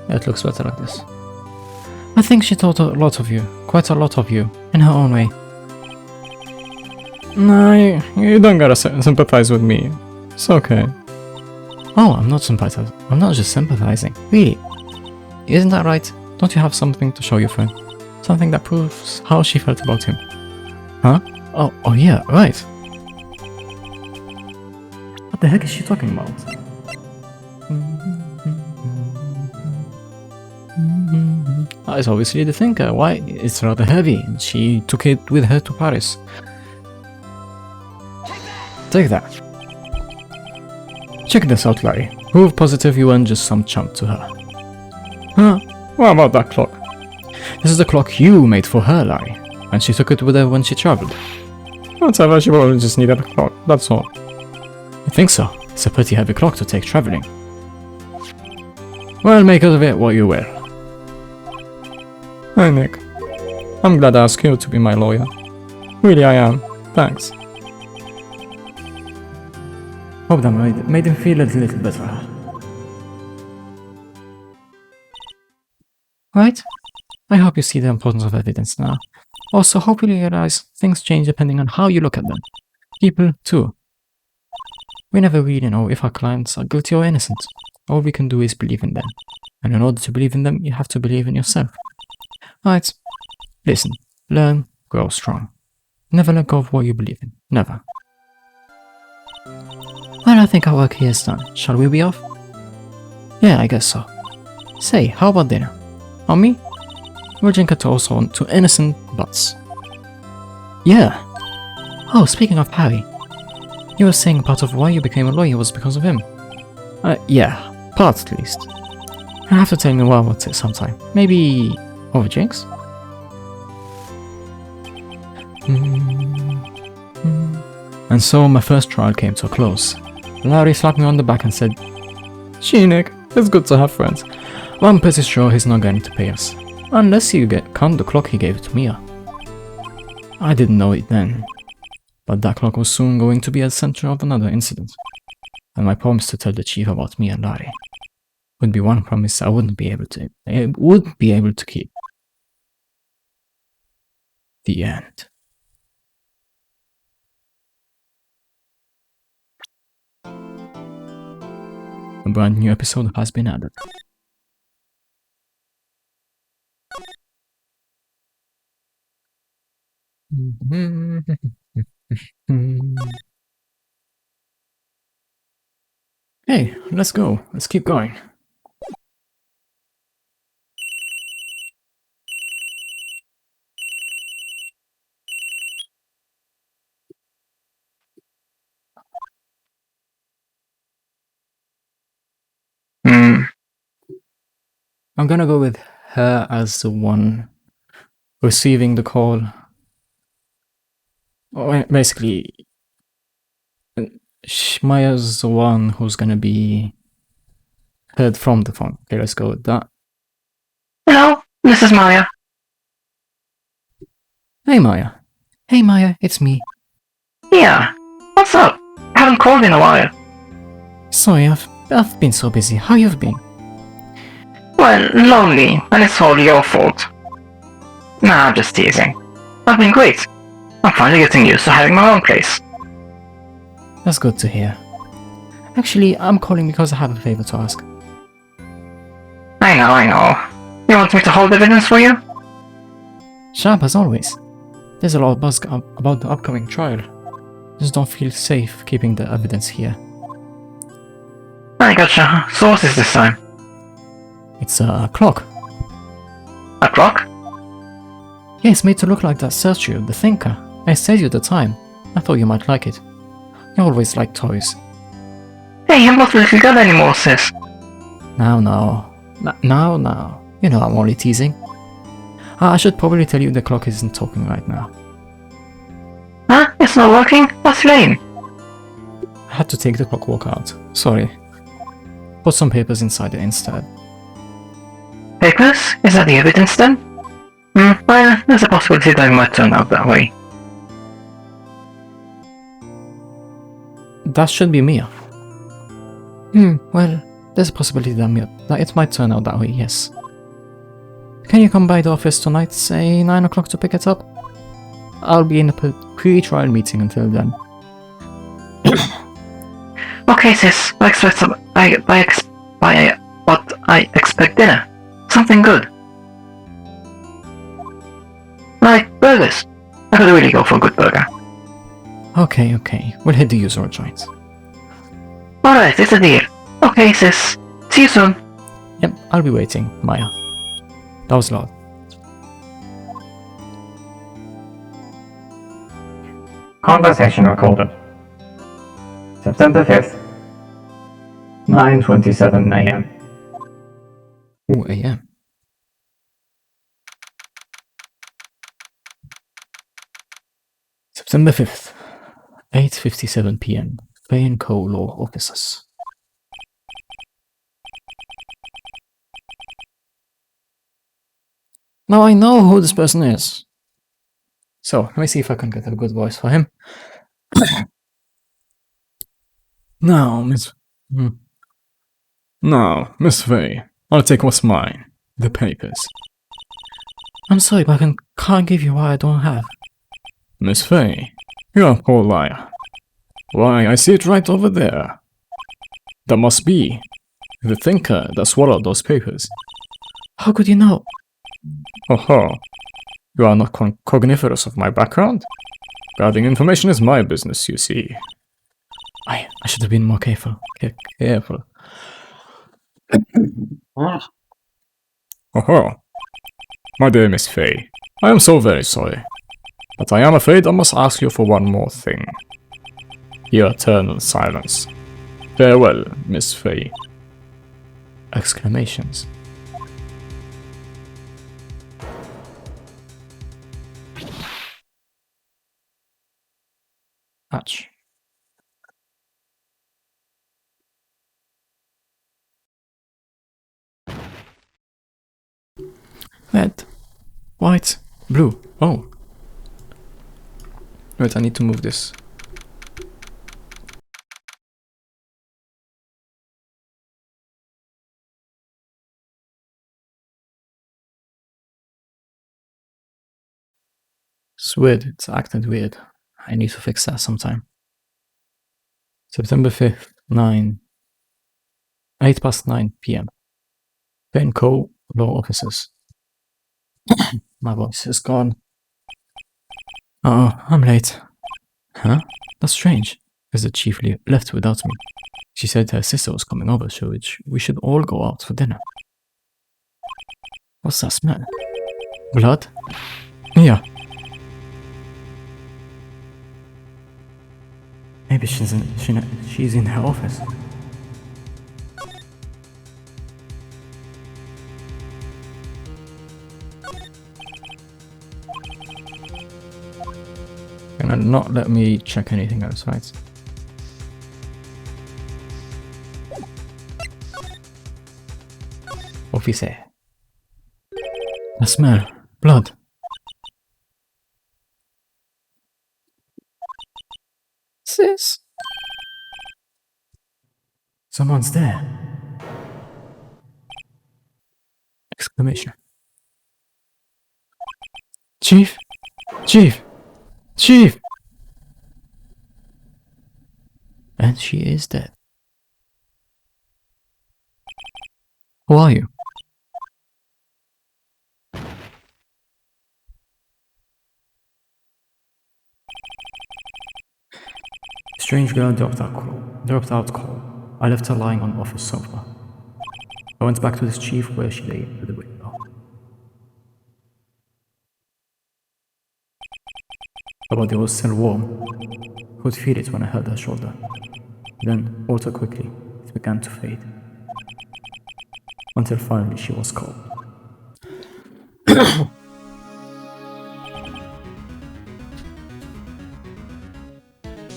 It looks better like this. I think she thought a lot of you. Quite a lot of you. In her own way. No, you don't gotta sympathize with me. It's okay. Oh, I'm not sympathizing. I'm not just sympathizing. Really. Isn't that right? Don't you have something to show your friend? Something that proves how she felt about him? Huh? Oh yeah, right. What the heck is she talking about? It's obviously the thinker. Why? It's rather heavy. She took it with her to Paris. Take that. Check this out, Larry. Prove positive you weren't just some chump to her. Huh? What about that clock? This is the clock you made for her, Larry. And she took it with her when she traveled. Whatever, she probably just needed a clock, that's all. I think so. It's a pretty heavy clock to take traveling. Well, make of it what you will. Hi, Nick. I'm glad I asked you to be my lawyer. Really, I am. Thanks. Hope that made him feel a little better. Right? I hope you see the importance of evidence now. Also, hope you realize things change depending on how you look at them. People, too. We never really know if our clients are guilty or innocent. All we can do is believe in them. And in order to believe in them, you have to believe in yourself. Right. Listen. Learn. Grow strong. Never let go of what you believe in. Never. Well, I think our work here is done. Shall we be off? Yeah, I guess so. Say, how about dinner? On me? We'll drink a toast on to innocent butts. Yeah. Oh, speaking of Harry, you were saying part of why you became a lawyer was because of him. Yeah, part at least. I'll have to tell you about it sometime. Maybe over drinks? And so my first trial came to a close. Larry slapped me on the back and said, "Gee, Nick, it's good to have friends. But I'm pretty sure he's not going to pay us. Unless you count the clock he gave to Mia." I didn't know it then, but that clock was soon going to be at the center of another incident. And my promise to tell the chief about Mia and Larry would be one promise I would be able to keep. The end. A brand new episode has been added. Hey, let's go. Let's keep going. I'm gonna go with her as the one receiving the call. Basically, Maya's the one who's gonna be heard from the phone. Okay, let's go with that. Hello, this is Maya. Hey Maya. Hey Maya, it's me. Yeah, what's up? I haven't called in a while. Sorry, I've been so busy. How you've been? Well, lonely, and it's all your fault. Nah, I'm just teasing. I've been great. I'm finally getting used to having my own place. That's good to hear. Actually, I'm calling because I have a favor to ask. I know. You want me to hold evidence for you? Sharp as always. There's a lot of buzz about the upcoming trial. Just don't feel safe keeping the evidence here. I gotcha. Sources this time. It's a clock. A clock? Yeah, it's made to look like that statue, the thinker. I said you at the time. I thought you might like it. You always like toys. Hey, I'm not really good anymore, sis. Now. You know I'm only teasing. I should probably tell you the clock isn't talking right now. Huh? It's not working? That's lame. I had to take the clockwork out. Sorry. Put some papers inside it instead. Papers? Is that the evidence then? Well, there's a possibility that it might turn out that way. That should be Mia. Well, there's a possibility that it might turn out that way, yes. Can you come by the office tonight, say 9 o'clock to pick it up? I'll be in a pre-trial meeting until then. Okay, sis. I expect dinner. Something good. Like burgers. I could really go for a good burger. Okay. We'll hit the usual joints. Alright, it's a deal. Okay, sis. See you soon. Yep, I'll be waiting, Maya. That was loud. Conversation recorded. September 5th, 9:27 a.m. 2 a.m. September 5th, 8:57 p.m. Fay & Co. Law Offices. Now I know who this person is. So, let me see if I can get a good voice for him. Now, Miss Fay, I'll take what's mine. The papers. I'm sorry, but I can't give you what I don't have. Miss Fay, you're a poor liar. Why, I see it right over there. That must be the thinker that swallowed those papers. How could you know? Oh, you are not cogniferous of my background? Guarding information is my business, you see. I should have been more careful. Careful. Oh, my dear Miss Fay, I am so very sorry, but I am afraid I must ask you for one more thing. Your eternal silence. Farewell, Miss Fay. Exclamations. Ouch. Red, white, blue. Oh. Wait, I need to move this. It's weird. It's acted weird. I need to fix that sometime. September 5th, 8 past 9 p.m. Penco Law Offices. My voice is gone. Oh, I'm late. Huh? That's strange, because the chief left without me. She said her sister was coming over, so we should all go out for dinner. What's that smell? Blood? Yeah. Maybe she's in her office. Gonna not let me check anything else, right? Officer. The smell. Blood. Sis. Someone's there. Exclamation. Chief! Chief! Chief! And she is dead. Who are you? A strange girl dropped out call. I left her lying on office sofa. I went back to this chief where she lay at the window. Her body was still warm. I could feel it when I held her shoulder. Then, all too quickly, it began to fade. Until finally she was cold.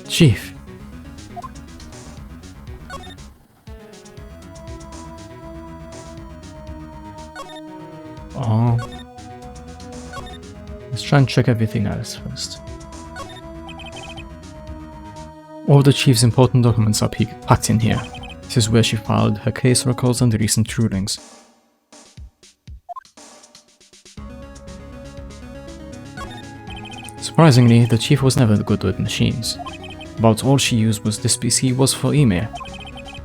Chief. Oh. Let's try and check everything else first. All the chief's important documents are packed in here. This is where she filed her case records and the recent rulings. Surprisingly, the chief was never good with machines. About all she used was this PC was for email.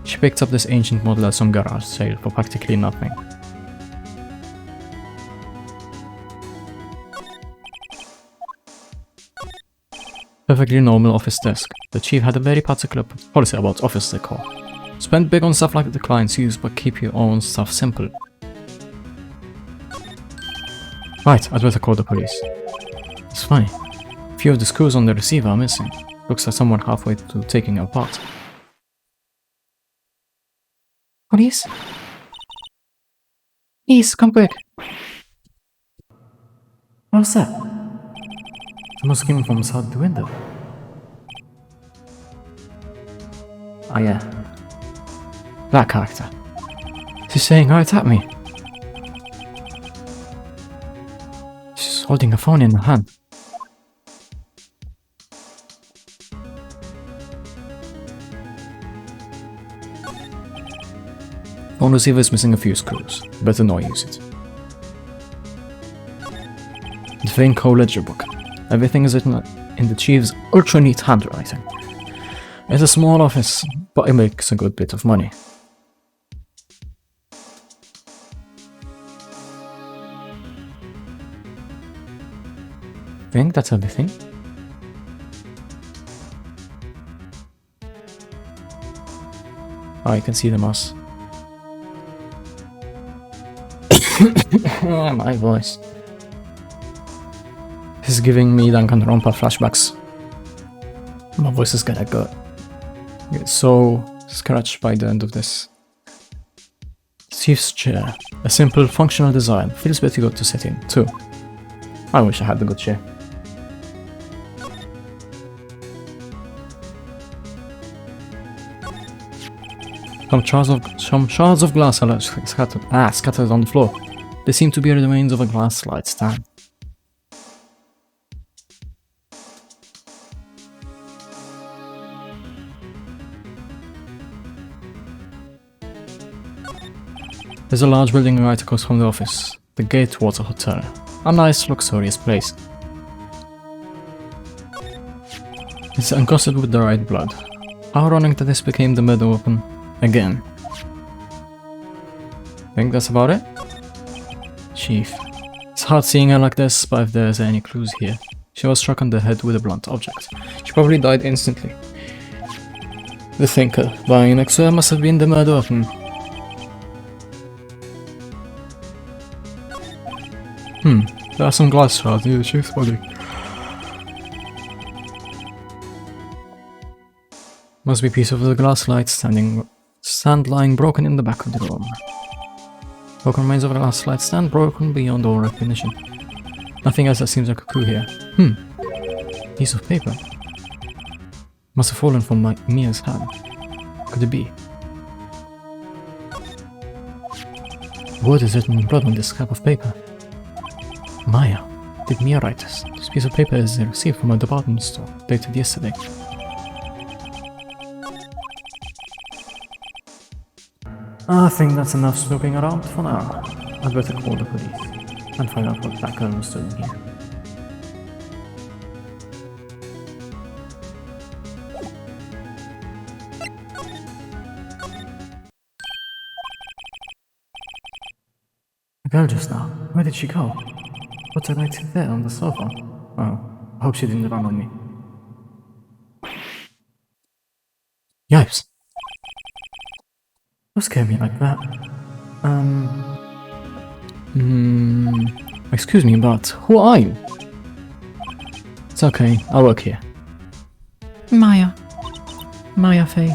She picked up this ancient model at some garage sale for practically nothing. Perfectly normal office desk. The chief had a very particular policy about office decor. Spend big on stuff like the clients use, but keep your own stuff simple. Right, I'd better call the police. It's funny. A few of the screws on the receiver are missing. Looks like someone halfway to taking it apart. Police? Please, come quick. What's that? Someone screaming from outside the window. Ah, yeah. That character. She's saying right at me. She's holding a phone in her hand. Phone receiver is missing a few screws. Better not use it. The Vainco ledger book. Everything is written in the chief's ultra neat handwriting. It's a small office, but it makes a good bit of money. Think that's everything? I can see the mouse. My voice. This is giving me Danganronpa flashbacks. My voice is gonna get so scratched by the end of this. Chief's chair. A simple, functional design. Feels pretty good to sit in, too. I wish I had the good chair. Some shards of glass are scattered on the floor. They seem to be the remains of a glass slide stand. There's a large building right across from the office, the Gatewater Hotel. A nice, luxurious place. It's encrusted with the Wright blood. How ironic that this became the murder weapon again. Think that's about it? Chief. It's hard seeing her like this, but if there's any clues here. She was struck on the head with a blunt object. She probably died instantly. The thinker lying next to her must have been the murder weapon. There are some glass shards near the chief's body. Must be a piece of the glass light stand lying broken in the back of the room. Broken remains of a glass light stand broken beyond all recognition. Nothing else that seems like a clue here. Piece of paper. Must have fallen from Mia's hand. Could it be? The word is written in blood on this scrap of paper. Maya. Did Mia write this? This piece of paper is a receipt from a department store, dated yesterday. I think that's enough snooping around for now. I'd better call the police and find out what that girl was doing here. The girl just now. Where did she go? What's her right there on the sofa? Oh, I hope she didn't run on me. Yipes! Don't scare me like that. Excuse me, but who are you? It's okay, I work here. Maya. Maya Faye.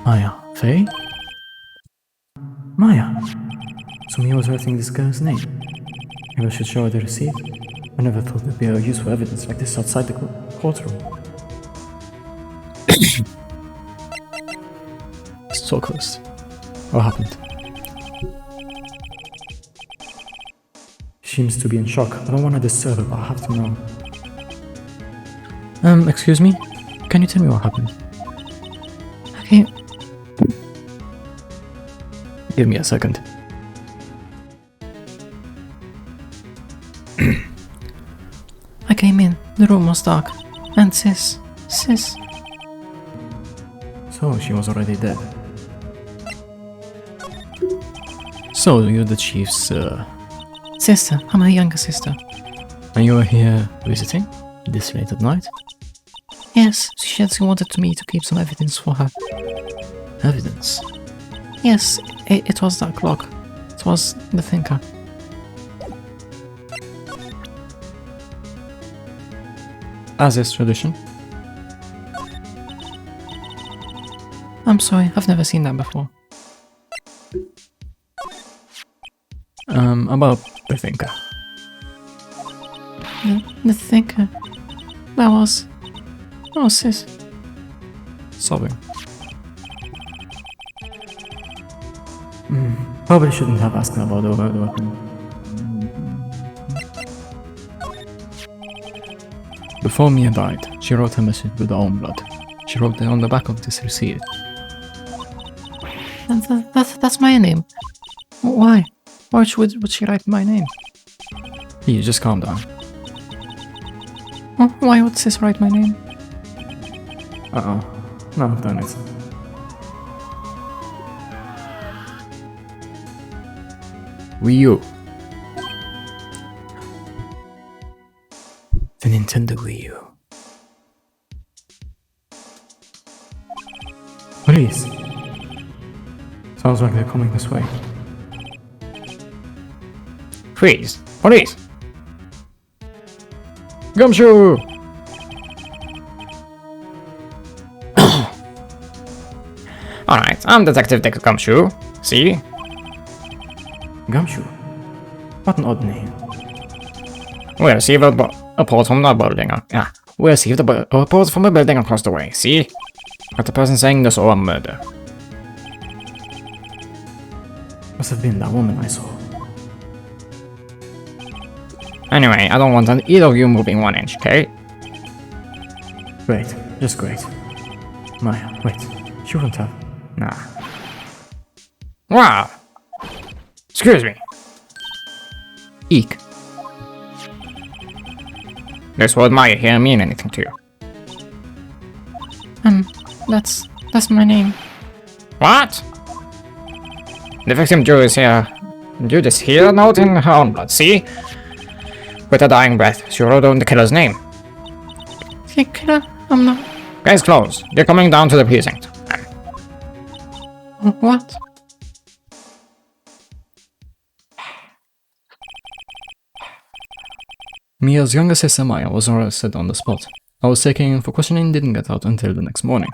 Maya. Faye? Maya. So Mia was writing this girl's name. Maybe I should show her the receipt. I never thought there'd be a useful evidence like this outside the courtroom. It's so close. What happened? She seems to be in shock. I don't want to disturb her, but I have to know. Excuse me? Can you tell me what happened? Okay. Give me a second. I came in. The room was dark. And sis. So she was already dead. So you're the chief's Sister. I'm her younger sister. and you were here visiting this late at night? Yes, she wanted me to keep some evidence for her. Evidence? Yes, it was that clock. It was the thinker. As is tradition. I'm sorry, I've never seen that before. About the thinker. The thinker. That was sis. Sobbing. Probably shouldn't have asked about the weapon. Before Mia died, she wrote a message with her own blood. She wrote it on the back of this receipt. That's my name. Why? Why would she write my name? Please, just calm down. Why would sis write my name? Uh-oh. Now I've done it. Wii U. The Nintendo Wii U. Police. Sounds like they're coming this way. Freeze! Police! Gumshoe! Alright, I'm Detective Dick Gumshoe. See? Gumshoe? What an odd name. We received a report from the building. We received a report from a building across the way. See? Got the person saying they saw a murder. Must have been that woman I saw. Anyway, I don't want either of you moving 1 inch, okay? Great, just great. Maya, wait. She wouldn't have. Nah. Wow! Excuse me. Eek. This word Maya here mean anything to you? That's my name. What? The victim drew is here. Drew this here note in her own blood, see? With a dying breath, she wrote down the killer's name. The killer? I'm not. Case closed. You're coming down to the precinct. What? Mia's younger sister Maya was arrested on the spot. I was taken in for questioning and didn't get out until the next morning.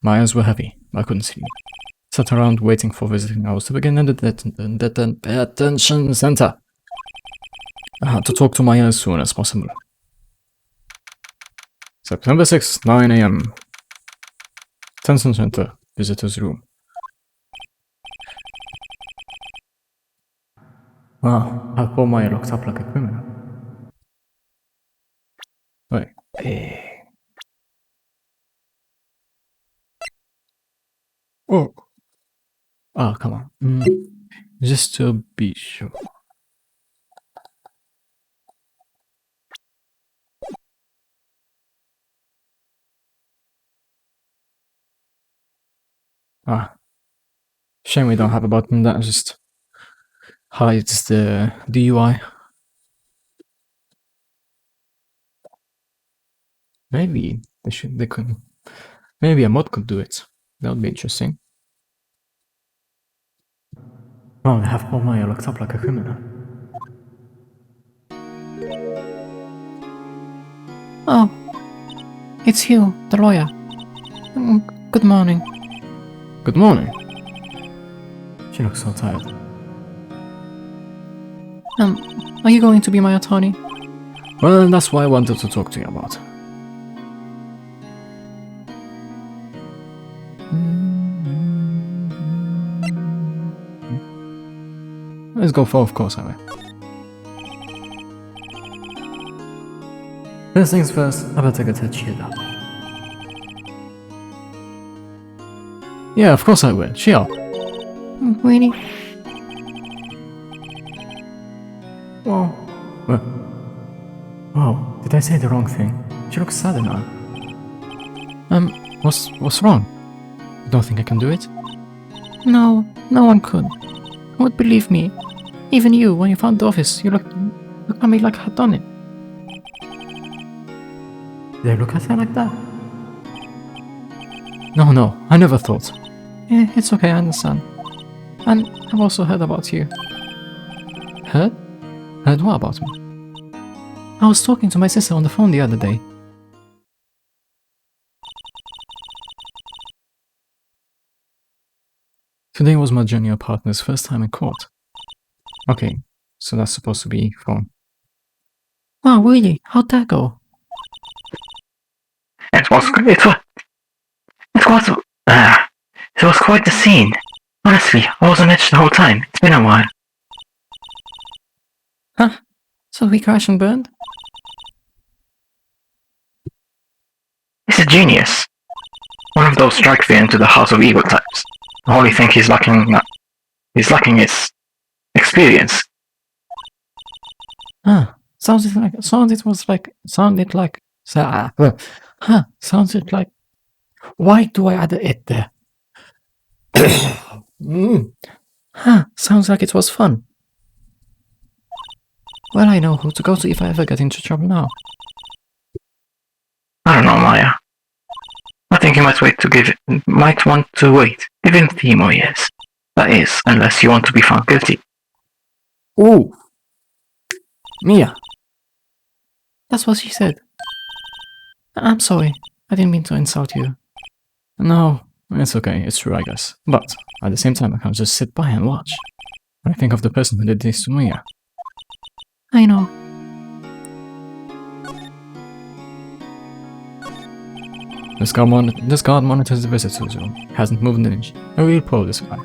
My eyes were heavy. I couldn't sleep. Sat around waiting for visiting hours to begin in the detention center. I had to talk to Maya as soon as possible. September 6th, 9 AM. Detention center. Visitor's room. Wow, how poor Maya looked up like a criminal. Wait. Oh. Ah, come on. Just to be sure. Ah. Shame we don't have a button that just hides the DUI. Maybe they could. Maybe a mod could do it. That would be interesting. Oh, half poor Maya looked up like a criminal. Oh, it's you, the lawyer. Good morning. Good morning. She looks so tired. Are you going to be my attorney? Well, that's why I wanted to talk to you about. Let's go for, of course, Harry. First things first, I better get her cheered up. Yeah, of course I will. Cheer up. Really? Whoa. Whoa, did I say the wrong thing? She looks sad now. What's wrong? You don't think I can do it? No, no one could. Who would believe me? Even you, when you found the office, you looked at me like I had done it. Did I look at her like that? No, I never thought. Yeah, it's okay, I understand. And I've also heard about you. Heard? Heard what about me? I was talking to my sister on the phone the other day. Today was my junior partner's first time in court. Okay, so that's supposed to be phone. Wow, really? How'd that go? It was quite the scene. Honestly, I was on edge the whole time. It's been a while. Huh? So we crashed and burned? He's a genius. One of those strike fear into the House of Evil types. The only thing he's lacking is experience. Sounded like. Why do I add it there? Sounds like it was fun. Well, I know who to go to if I ever get into trouble now. I don't know, Maya. I think you might want to wait. Give him 3 more years. That is, unless you want to be found guilty. Ooh! Mia! That's what she said. I'm sorry. I didn't mean to insult you. No, it's okay, it's true, I guess. But, at the same time, I can't just sit by and watch. When I think of the person who did this to Mia. I know. This guard monitors the visitors room. Hasn't moved an inch. A real pro, this guy.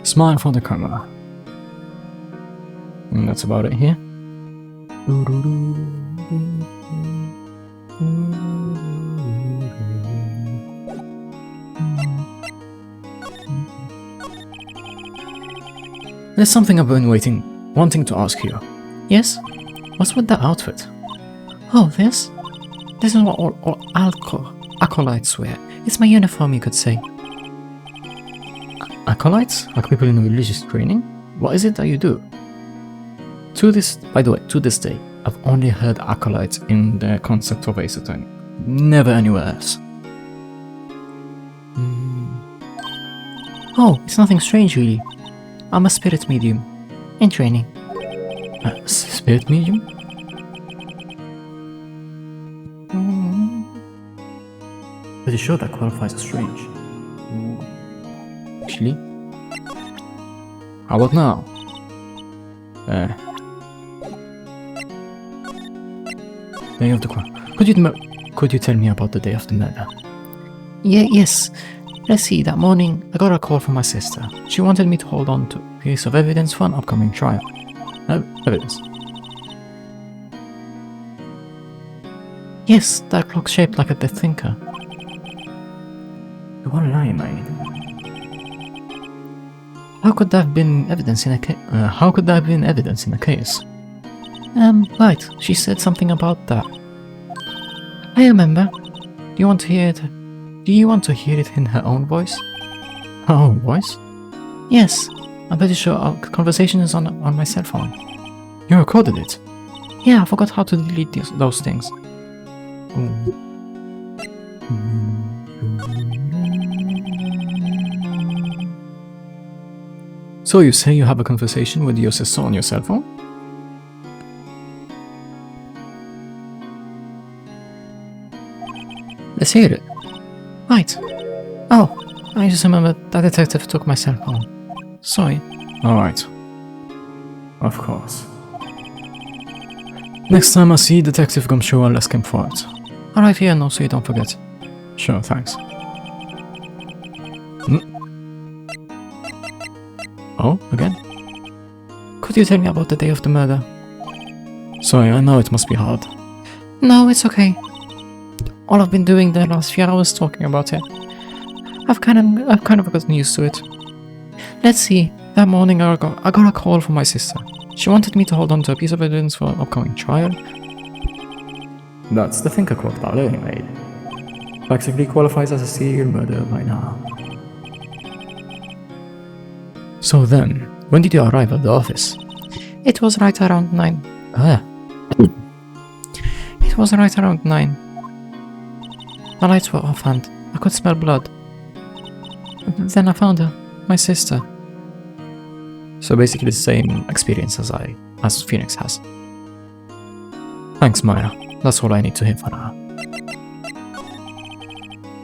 Smile for the camera. And that's about it here. There's something I've been wanting to ask you. Yes? What's with that outfit? Oh, this? This is what all acolytes wear. It's my uniform, you could say. Acolytes? Like people in religious training? What is it that you do? By the way, to this day, I've only heard acolytes in the concept of Ace Attorney. Never anywhere else. Oh, it's nothing strange, really. I'm a spirit medium. In training. A spirit medium? Pretty sure that qualifies as strange. Actually? How about now? Day of the crime. Could you tell me about the day of the murder? Yes. Let's see, that morning I got a call from my sister. She wanted me to hold on to a piece of evidence for an upcoming trial. Evidence. Yes, that clock shaped like a death thinker. What a lie, mate. How could that have been evidence in a case? How could that have been evidence in a case? Right, she said something about that. I remember. Do you want to hear it? Do you want to hear it in her own voice? Her own voice? Yes, I'm pretty sure our conversation is on my cell phone. You recorded it? Yeah, I forgot how to delete those things. So you say you have a conversation with your sister on your cell phone? Let's hear it. Right. Oh, I just remembered that detective took my cell phone. Sorry. Alright. Of course. Next time I see Detective Gumshoe, I'll ask him for it. I'll write here now so you don't forget. Sure, thanks. Oh, again? Could you tell me about the day of the murder? Sorry, I know it must be hard. No, it's okay. All I've been doing the last few hours talking about it. I've kind of gotten used to it. Let's see. That morning I got a call from my sister. She wanted me to hold on to a piece of evidence for an upcoming trial. That's the thinker quote that Lily made. Practically qualifies as a serial murder by now. So then, when did you arrive at the office? It was right around 9. It was right around 9. The lights were off and I could smell blood. Then I found her, my sister. So basically the same experience as Phoenix has. Thanks, Maya. That's all I need to hear for now.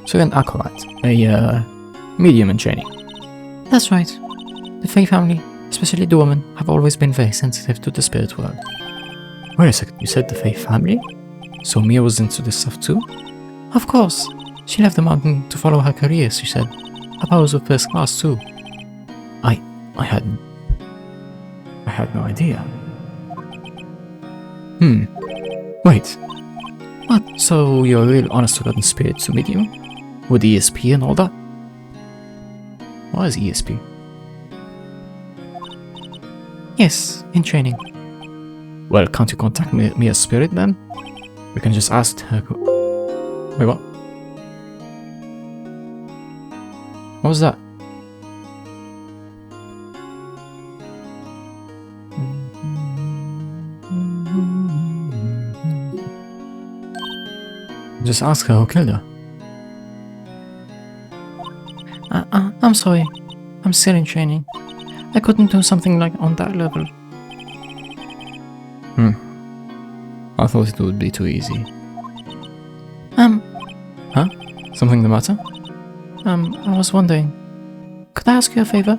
So you're an acolyte, a medium in training. That's right. The Fae family, especially the woman, have always been very sensitive to the spirit world. Wait a second, you said the Fae family? So Mia was into this stuff too? Of course. She left the mountain to follow her career, she said. Her powers were first class too. I had no idea. Wait. What? So you're a real honest-to-God spirit to medium? With ESP and all that? What is ESP? Yes, in training. Well, can't you contact Mia's spirit then? We can just ask her. Wait, what? What was that? Just ask her who killed her. I'm sorry. I'm still in training. I couldn't do something like on that level. I thought it would be too easy. Huh? Something the matter? I was wondering, could I ask you a favor?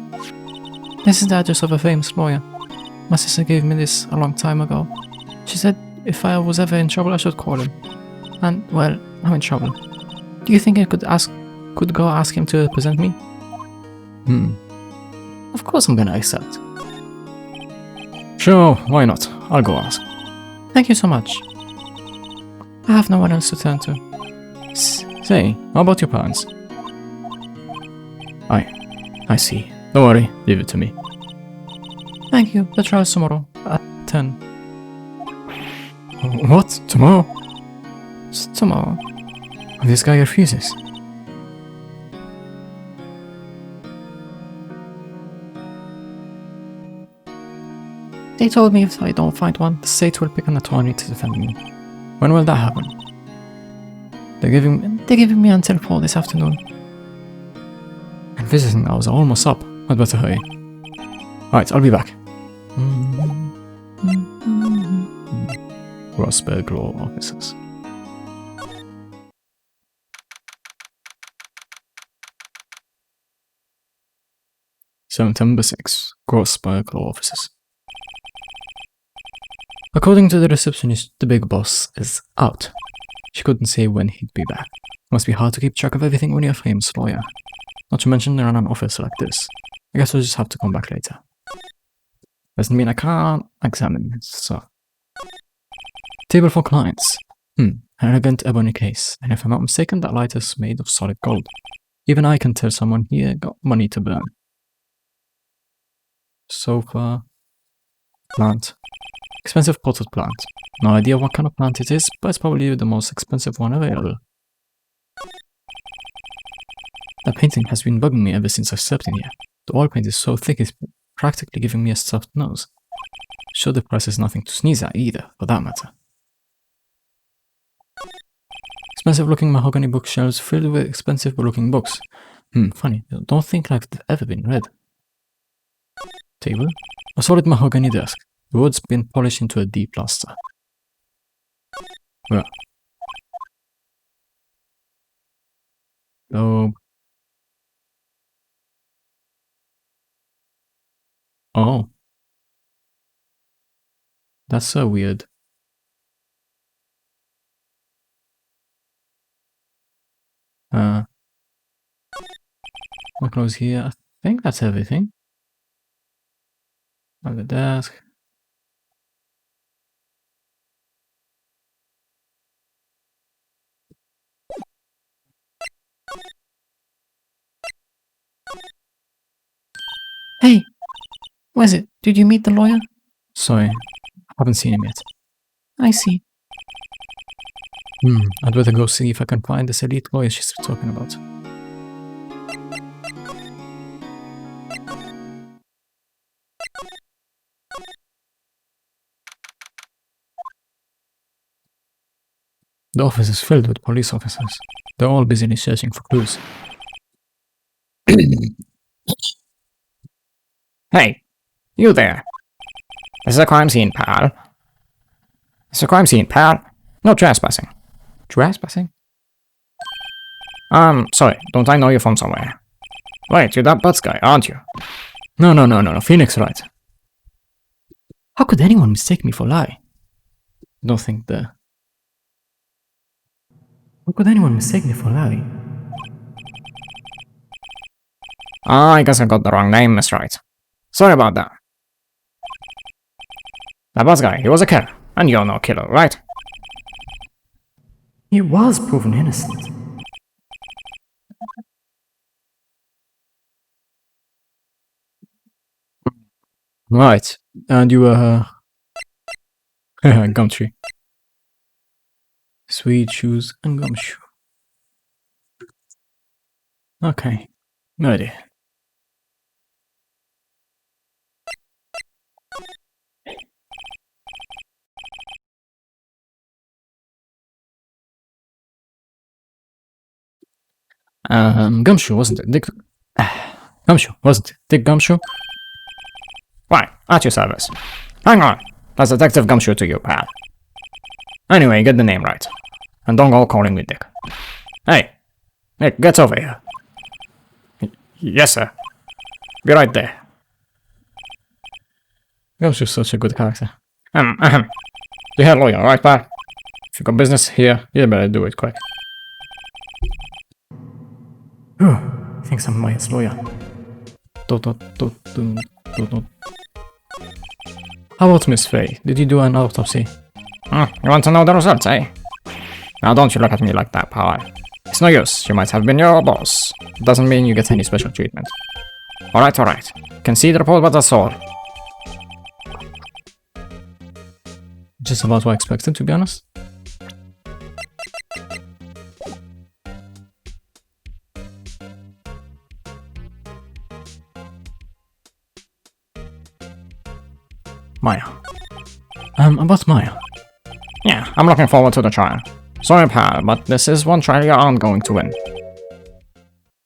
This is the address of a famous lawyer. My sister gave me this a long time ago. She said if I was ever in trouble, I should call him. And, well, I'm in trouble. Do you think I could go ask him to represent me? Of course I'm gonna accept. Sure, why not? I'll go ask. Thank you so much. I have no one else to turn to. Say, how about your parents? I see. Don't worry, leave it to me. Thank you. The trial's tomorrow at 10. What? Tomorrow? Tomorrow. This guy refuses. They told me if I don't find one, the state will pick an attorney to defend me. When will that happen? They're giving me until 4 this afternoon. And visiting hours are almost up. I'd better hurry. Alright, I'll be back. Rosberg Law Officers. September 6. Grossberg Law Offices. According to the receptionist, the big boss is out. She couldn't say when he'd be back. Must be hard to keep track of everything when you're a famous lawyer. Not to mention they're in an office like this. I guess I'll just have to come back later. Doesn't mean I can't examine this stuff. Table for clients. An elegant ebony case, and if I'm not mistaken, that light is made of solid gold. Even I can tell someone here got money to burn. Sofa. Plant. Expensive potted plant. No idea what kind of plant it is, but it's probably the most expensive one available. That painting has been bugging me ever since I stepped in here. The oil paint is so thick it's practically giving me a stuffed nose. Sure, the price is nothing to sneeze at either, for that matter. Expensive looking mahogany bookshelves filled with expensive looking books. Funny, I don't think I've ever been read. Table. A solid mahogany desk. The wood's been polished into a deep luster. Well. Oh. That's so weird. I'll close here. I think that's everything. On the desk. Hey! Where's it? Did you meet the lawyer? Sorry, haven't seen him yet. I see. I'd better go see if I can find this elite lawyer she's talking about. The office is filled with police officers. They're all busily searching for clues. Hey, you there. This is a crime scene, pal. This is a crime scene, pal. No trespassing. Trespassing? Sorry, don't I know you from somewhere? Wait, you're that Butts guy, aren't you? No, Phoenix Wright. How could anyone mistake me for Larry? Don't think the... How could anyone mistake me for Larry? I guess I got the wrong name, Miss Wright. Sorry about that. That Butts guy, he was a killer. And you're no killer, right? He was proven innocent. Right, and you were... Gumtree. Sweet shoes and gumshoe. Okay, ready. Gumshoe, wasn't it? Gumshoe, wasn't it? Dick Gumshoe? Why, at your service. Hang on. That's Detective Gumshoe to you, pal. Anyway, get the name right. And don't go calling me Dick. Hey! Nick, get over here. Yes, sir. Be right there. Gumshoe's such a good character. You head lawyer, right, pal? If you got business here, you better do it quick. Thinks I'm Maya's lawyer. How about Miss Faye? Did you do an autopsy? You want to know the results, eh? Now don't you look at me like that, pal. It's no use. She might have been your boss. Doesn't mean you get any special treatment. Alright, alright. Can see the report, but that's all. Just about what I expected, to be honest. Maya. About Maya. Yeah, I'm looking forward to the trial. Sorry, pal, but this is one trial you aren't going to win.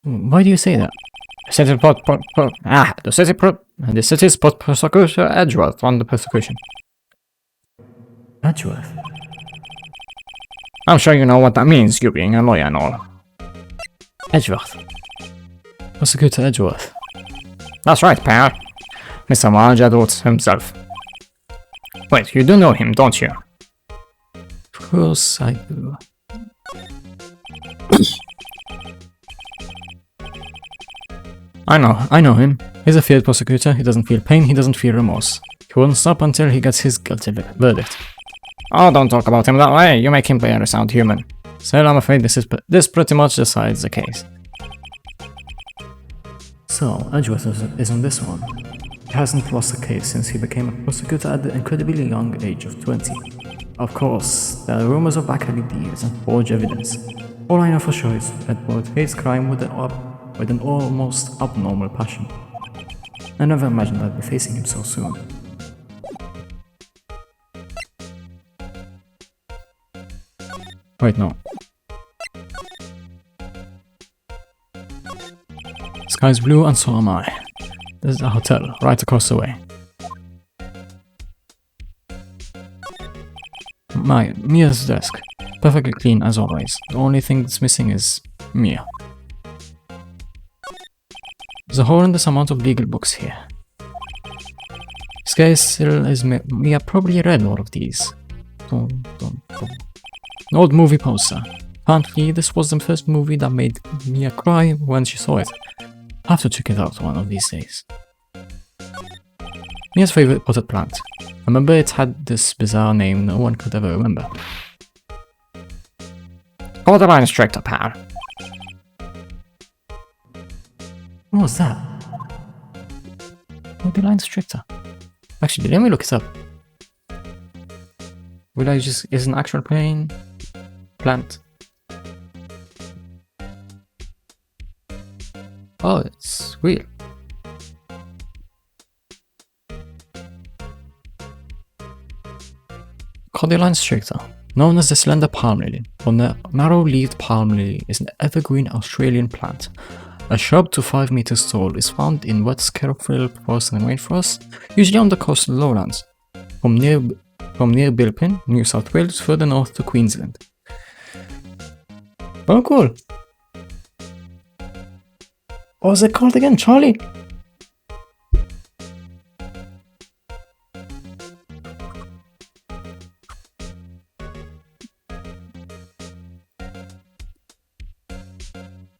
Why do you say that? The city's put prosecutor Edgeworth on the prosecution. Edgeworth? I'm sure you know what that means, you being a lawyer and all. Edgeworth? Prosecutor Edgeworth? That's right, pal. Mr. Marge Edwards himself. Wait, you do know him, don't you? Of course I do. I know him. He's a field prosecutor, he doesn't feel pain, he doesn't feel remorse. He won't stop until he gets his guilty verdict. Oh, don't talk about him that way, you make him play a sound human. So I'm afraid this pretty much decides the case. So, Edgeworth is on this one. He hasn't lost a case since he became a prosecutor at the incredibly young age of 20. Of course, there are rumors of backhanded deals and forged evidence. All I know for sure is that Edward hates crime with an almost abnormal passion. I never imagined I'd be facing him so soon. Wait, no. Sky's blue and so am I. There's a hotel right across the way. Mia's desk. Perfectly clean as always. The only thing that's missing is Mia. There's a horrendous amount of legal books here. This guy still is Mia probably read all of these. An old movie poster. Apparently this was the first movie that made Mia cry when she saw it. I'll have to check it out one of these days. Mia's favorite potted plant. I remember it had this bizarre name no one could ever remember. Borderline instructor, pal. What was that? Borderline stricter. Actually, let me look it up. Will I just is an actual plant? Oh, it's real. Cordyline stricta, known as the slender palm lily, or narrow-leaved palm lily, is an evergreen Australian plant. A shrub to 5 meters tall, is found in wet sclerophyll forests and rainforests, usually on the coastal lowlands, from near Bilpin, New South Wales, further north to Queensland. Oh, cool. What was it called again, Charlie?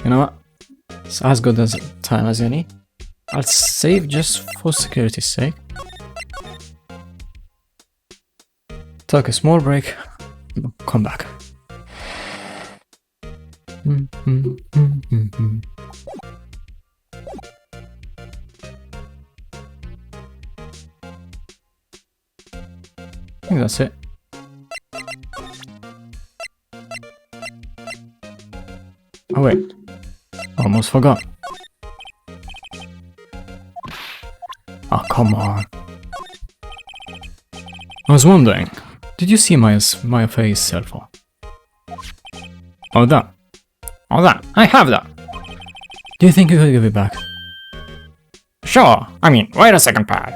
You know what? It's as good as time as any. I'll save just for security's sake. Take a small break. Come back. I think that's it. Oh wait, almost forgot. Oh, come on. I was wondering, did you see Maya Faye's cell phone? Oh, that. I have that. Do you think you could give it back? Sure. I mean, wait a second, pal.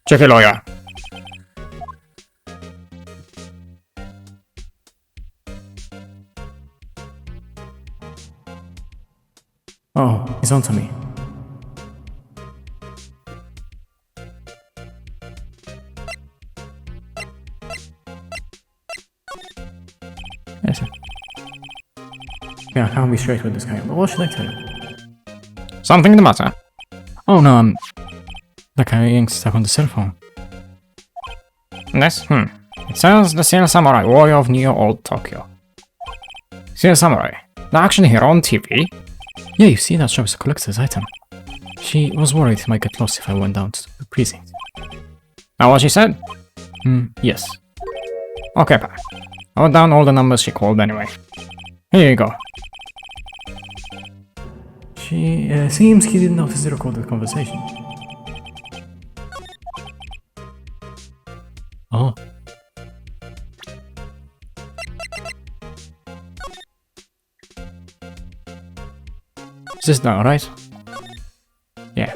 Check it, lawyer. Oh, he's onto me. Yes, sir. Yeah, I can't be straight with this guy, but what should I tell him? Something the matter? Oh no, I'm... The guy being stuck on the cell phone. Yes? It says the Seal Samurai Warrior of Neo Old Tokyo. Seal Samurai. They're actually here on TV? Yeah, you see, that shop is a collector's item. She was worried he might get lost if I went down to the precinct. Now what she said? Yes. Okay, pal. I wrote down all the numbers she called anyway. Here you go. She seems he didn't notice the recorded conversation. Oh. Is this now, right? Yeah.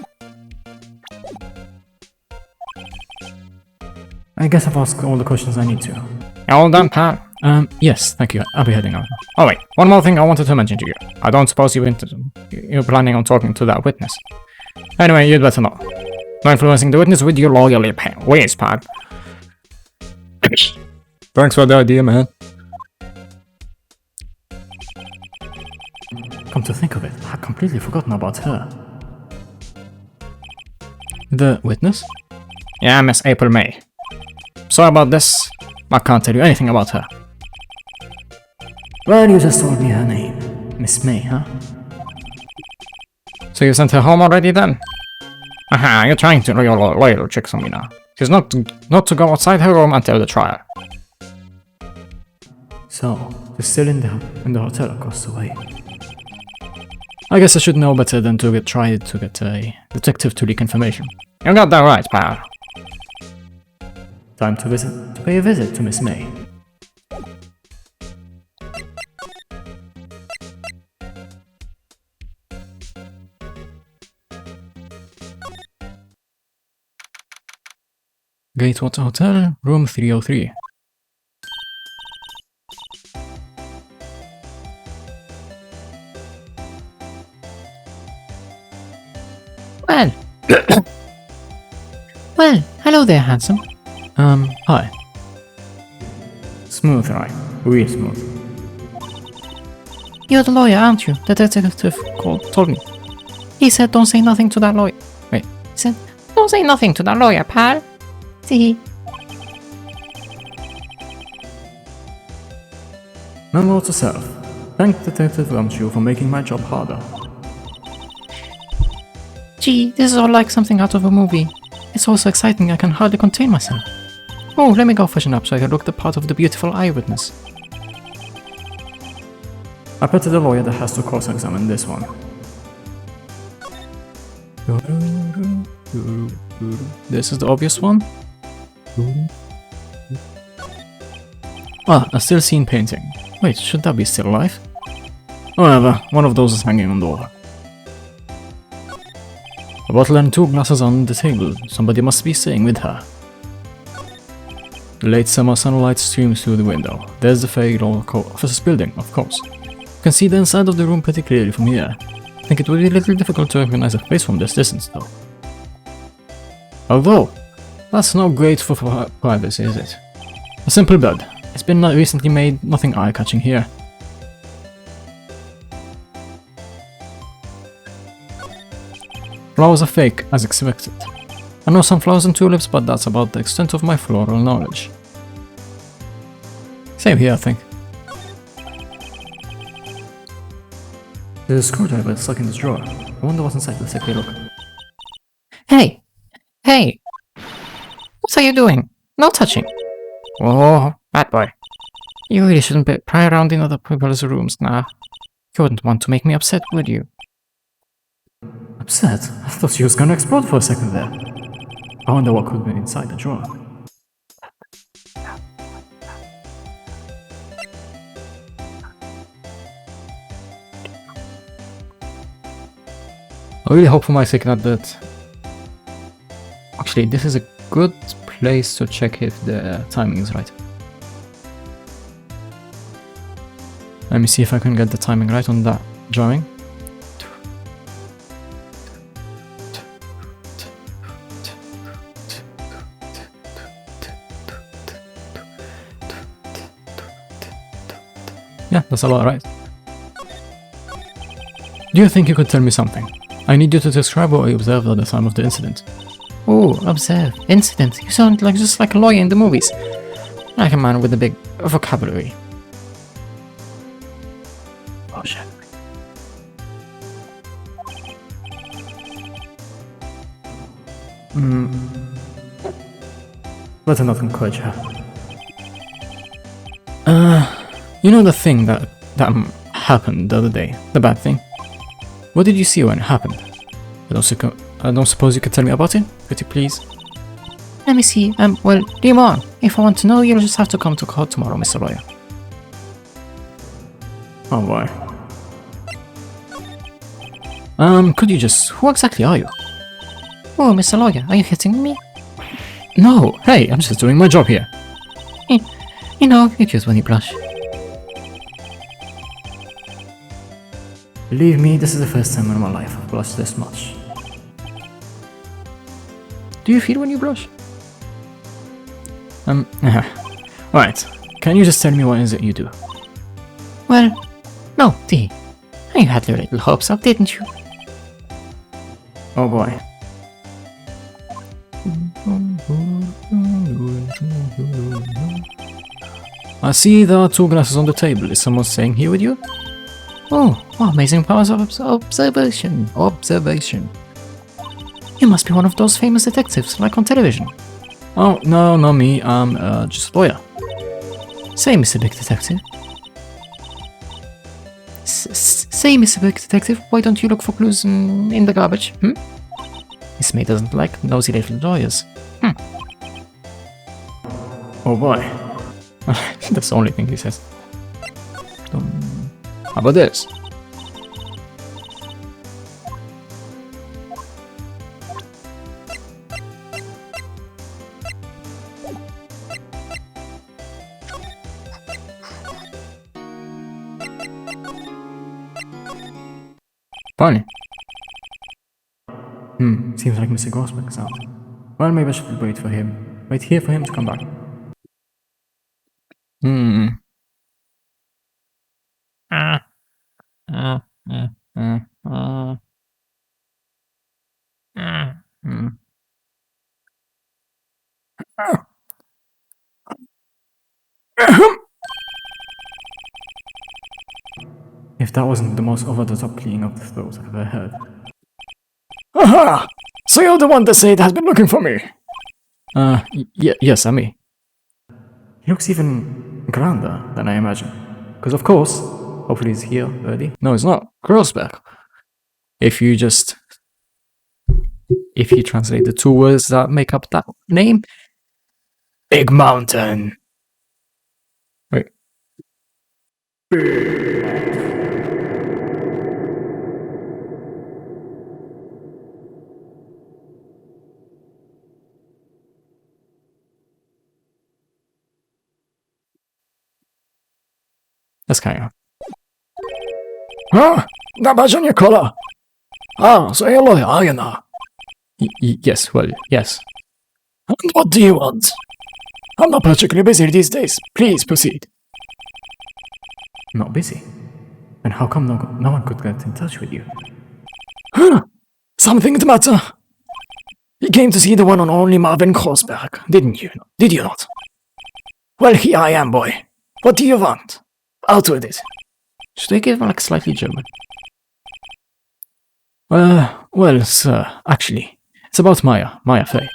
I guess I've asked all the questions I need to. All done, pal? Yes, thank you. I'll be heading out. Oh wait, one more thing I wanted to mention to you. I don't suppose you're planning on talking to that witness. Anyway, you'd better know. No influencing the witness with your loyal ways, pal. Thanks for the idea, man. Come to think of it, I had completely forgotten about her. The witness? Yeah, Miss April May. Sorry about this. I can't tell you anything about her. Well, you just told me her name. Miss May, huh? So you sent her home already then? Aha, you're trying to your loyal tricks on me now. She's not to go outside her room until the trial. So, she's still in the hotel across the way. I guess I should know better than to try to get a detective to leak information. You got that right, pal. Time to pay a visit to Miss May. Gatewater Hotel, room 303. Well. Well, hello there, handsome. Hi. Smooth, right? Real smooth. You're the lawyer, aren't you? The detective told me. He said don't say nothing to that lawyer. Wait, he said don't say nothing to that lawyer, pal. See? Memo to self. Thank Detective Ramchu for making my job harder. Gee, this is all like something out of a movie. It's all so exciting I can hardly contain myself. Oh, let me go freshen up so I can look the part of the beautiful eyewitness. I bet the lawyer that has to cross-examine this one. This is the obvious one. Ah, a still seen painting. Wait, should that be still alive? Whatever, one of those is hanging on the wall. A bottle and 2 glasses on the table. Somebody must be staying with her. The late summer sunlight streams through the window. There's the Federal Office building, of course. You can see the inside of the room pretty clearly from here. I think it would be a little difficult to recognize a face from this distance, though. Although, that's no great for privacy, is it? A simple bed. It's been recently made, nothing eye-catching here. Flowers are fake, as expected. I know some flowers and tulips, but that's about the extent of my floral knowledge. Same here, I think. There's a screwdriver stuck in this drawer. I wonder what's inside. Let's take a look. Hey! Hey! What are you doing? No touching! Oh, bad boy. You really shouldn't pry around in other people's rooms now. You wouldn't want to make me upset, would you? Upset? I thought she was gonna explode for a second there. I wonder what could be inside the drawer. I really hope for my sake that... Actually, this is a good place to check if the timing is right. Let me see if I can get the timing right on that drawing. Yeah, that's about right. Do you think you could tell me something? I need you to describe what you observed at the time of the incident. Oh, observe. Incident. You sound like just like a lawyer in the movies. Like a man with a big vocabulary. Oh shit. Better not encourage her. You know the thing that happened the other day? The bad thing? What did you see when it happened? I don't suppose you could tell me about it? Could you please? Let me see. Well, Demon, if I want to know, you'll just have to come to court tomorrow, Mr. Lawyer. Oh boy. Could you just... Who exactly are you? Oh, Mr. Lawyer, are you hitting me? No! Hey, I'm just doing my job here. You know, you're cute when you blush. Believe me, this is the first time in my life I've blushed this much. Do you feel when you blush? Right. Can you just tell me what is it you do? Well, no, Dee. You had your little hopes up, didn't you? Oh boy. I see there are 2 glasses on the table. Is someone staying here with you? Oh, amazing powers of observation. Observation. You must be one of those famous detectives, like on television. Oh, no, not me. I'm just a lawyer. Say, Mr. Big Detective. Say, Mr. Big Detective, why don't you look for clues in the garbage, Miss May doesn't like nosy little lawyers. Oh boy. That's the only thing he says. How about this? Funny. Seems like Mr. Grossbeck's out. Well, maybe I should wait for him. Wait here for him to come back. If that wasn't the most over-the-top cleaning of the throat I've ever heard. Aha! So you're the one that said has been looking for me? Yes, I'm me. He looks even grander than I imagined. Because of course, hopefully he's here already. No, it's not. Grossbeck. If you translate the 2 words that make up that name. Big Mountain. Wait. That's kind of... Huh? That badge on your collar? Ah, so you're a lawyer, are you now? Yes, well, yes. And what do you want? I'm not particularly busy these days. Please proceed. Not busy? Then how come no one could get in touch with you? Huh? Something the matter? You came to see the one and only Marvin Grossberg, didn't you? Did you not? Well, here I am, boy. What do you want? Out with it. Should I give him like slightly German? Well, sir, actually, it's about Maya Fey.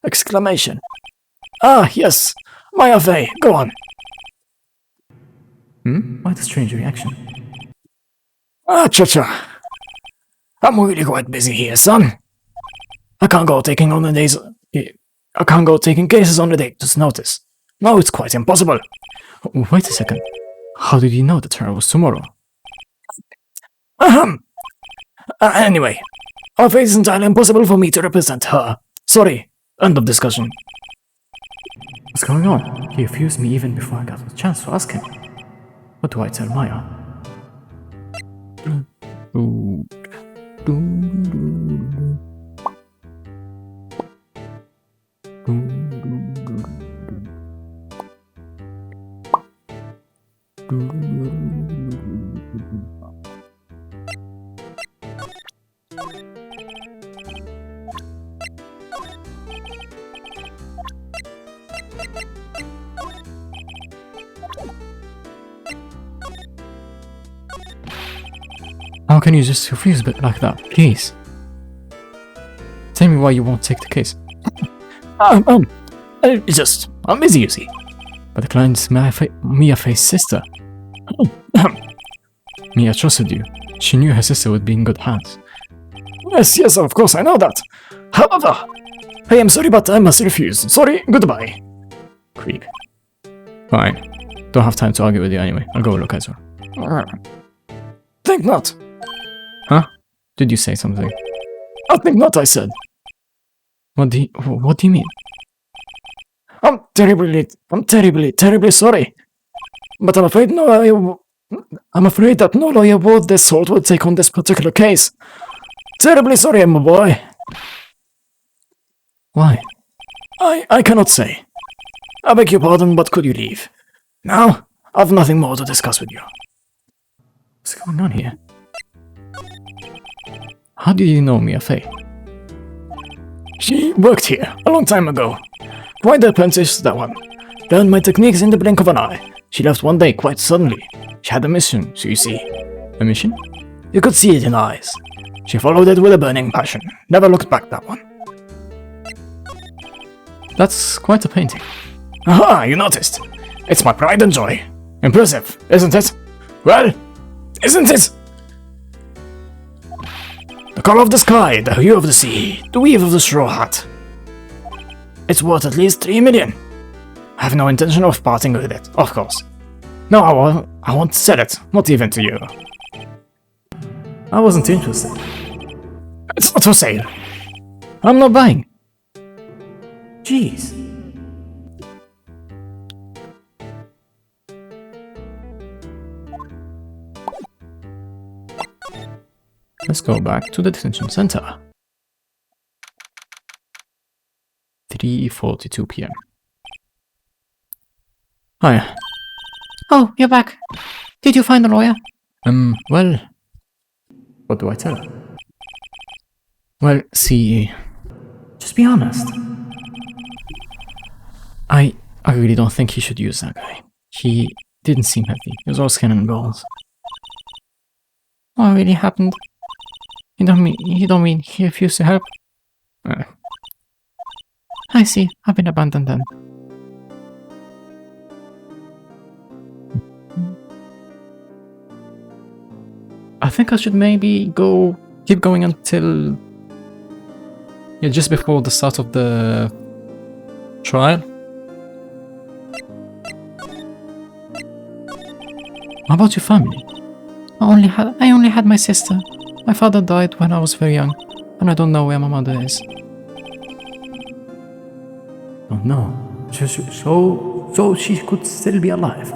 Exclamation. Ah, yes, Maya Fey, go on. Why the strange reaction? Ah, cha-cha. I'm really quite busy here, son. I can't go taking cases on the day's notice. No, it's quite impossible. Wait a second. How did you know the trial was tomorrow? Ahem. Anyway, I'm afraid it's entirely impossible for me to represent her. Sorry. End of discussion. What's going on? He refused me even before I got a chance to ask him. What do I tell Maya? How can you just refuse it like that? Please. Tell me why you won't take the case. I'm busy, you see. But the client's Mia-Faye's sister. Mia trusted you. She knew her sister would be in good hands. Yes, of course, I know that. However, I am sorry, but I must refuse. Sorry, goodbye. Creep. Fine. Don't have time to argue with you anyway. I'll go look at her. Think not. Huh? Did you say something? I think not, I said. What do you mean? I'm terribly sorry. But I'm afraid that no lawyer worth their salt would take on this particular case. Terribly sorry, my boy. Why? I cannot say. I beg your pardon, but could you leave? Now, I've nothing more to discuss with you. What's going on here? How did you know Mia-Faye? She worked here a long time ago. Quite the apprentice, that one. Learned my techniques in the blink of an eye. She left one day quite suddenly. She had a mission, so you see. A mission? You could see it in her eyes. She followed it with a burning passion. Never looked back, that one. That's quite a painting. Aha, you noticed. It's my pride and joy. Impressive, isn't it? Well, isn't it? The color of the sky, the hue of the sea, the weave of the straw hat. It's worth at least 3 million. I have no intention of parting with it, of course. No, I won't sell it, not even to you. I wasn't interested. It's not for sale. I'm not buying. Jeez. Let's go back to the detention center. 3:42 p.m. Hiya. Oh, you're back. Did you find a lawyer? Well... What do I tell her? Well, see... Just be honest. I really don't think he should use that guy. He didn't seem happy. He was all skin and bones. What really happened? You don't mean he refused to help? I see. I've been abandoned then. I think I should maybe keep going until... Yeah, just before the start of the trial. How about your family? I only had my sister. My father died when I was very young, and I don't know where my mother is. Oh no. So she could still be alive.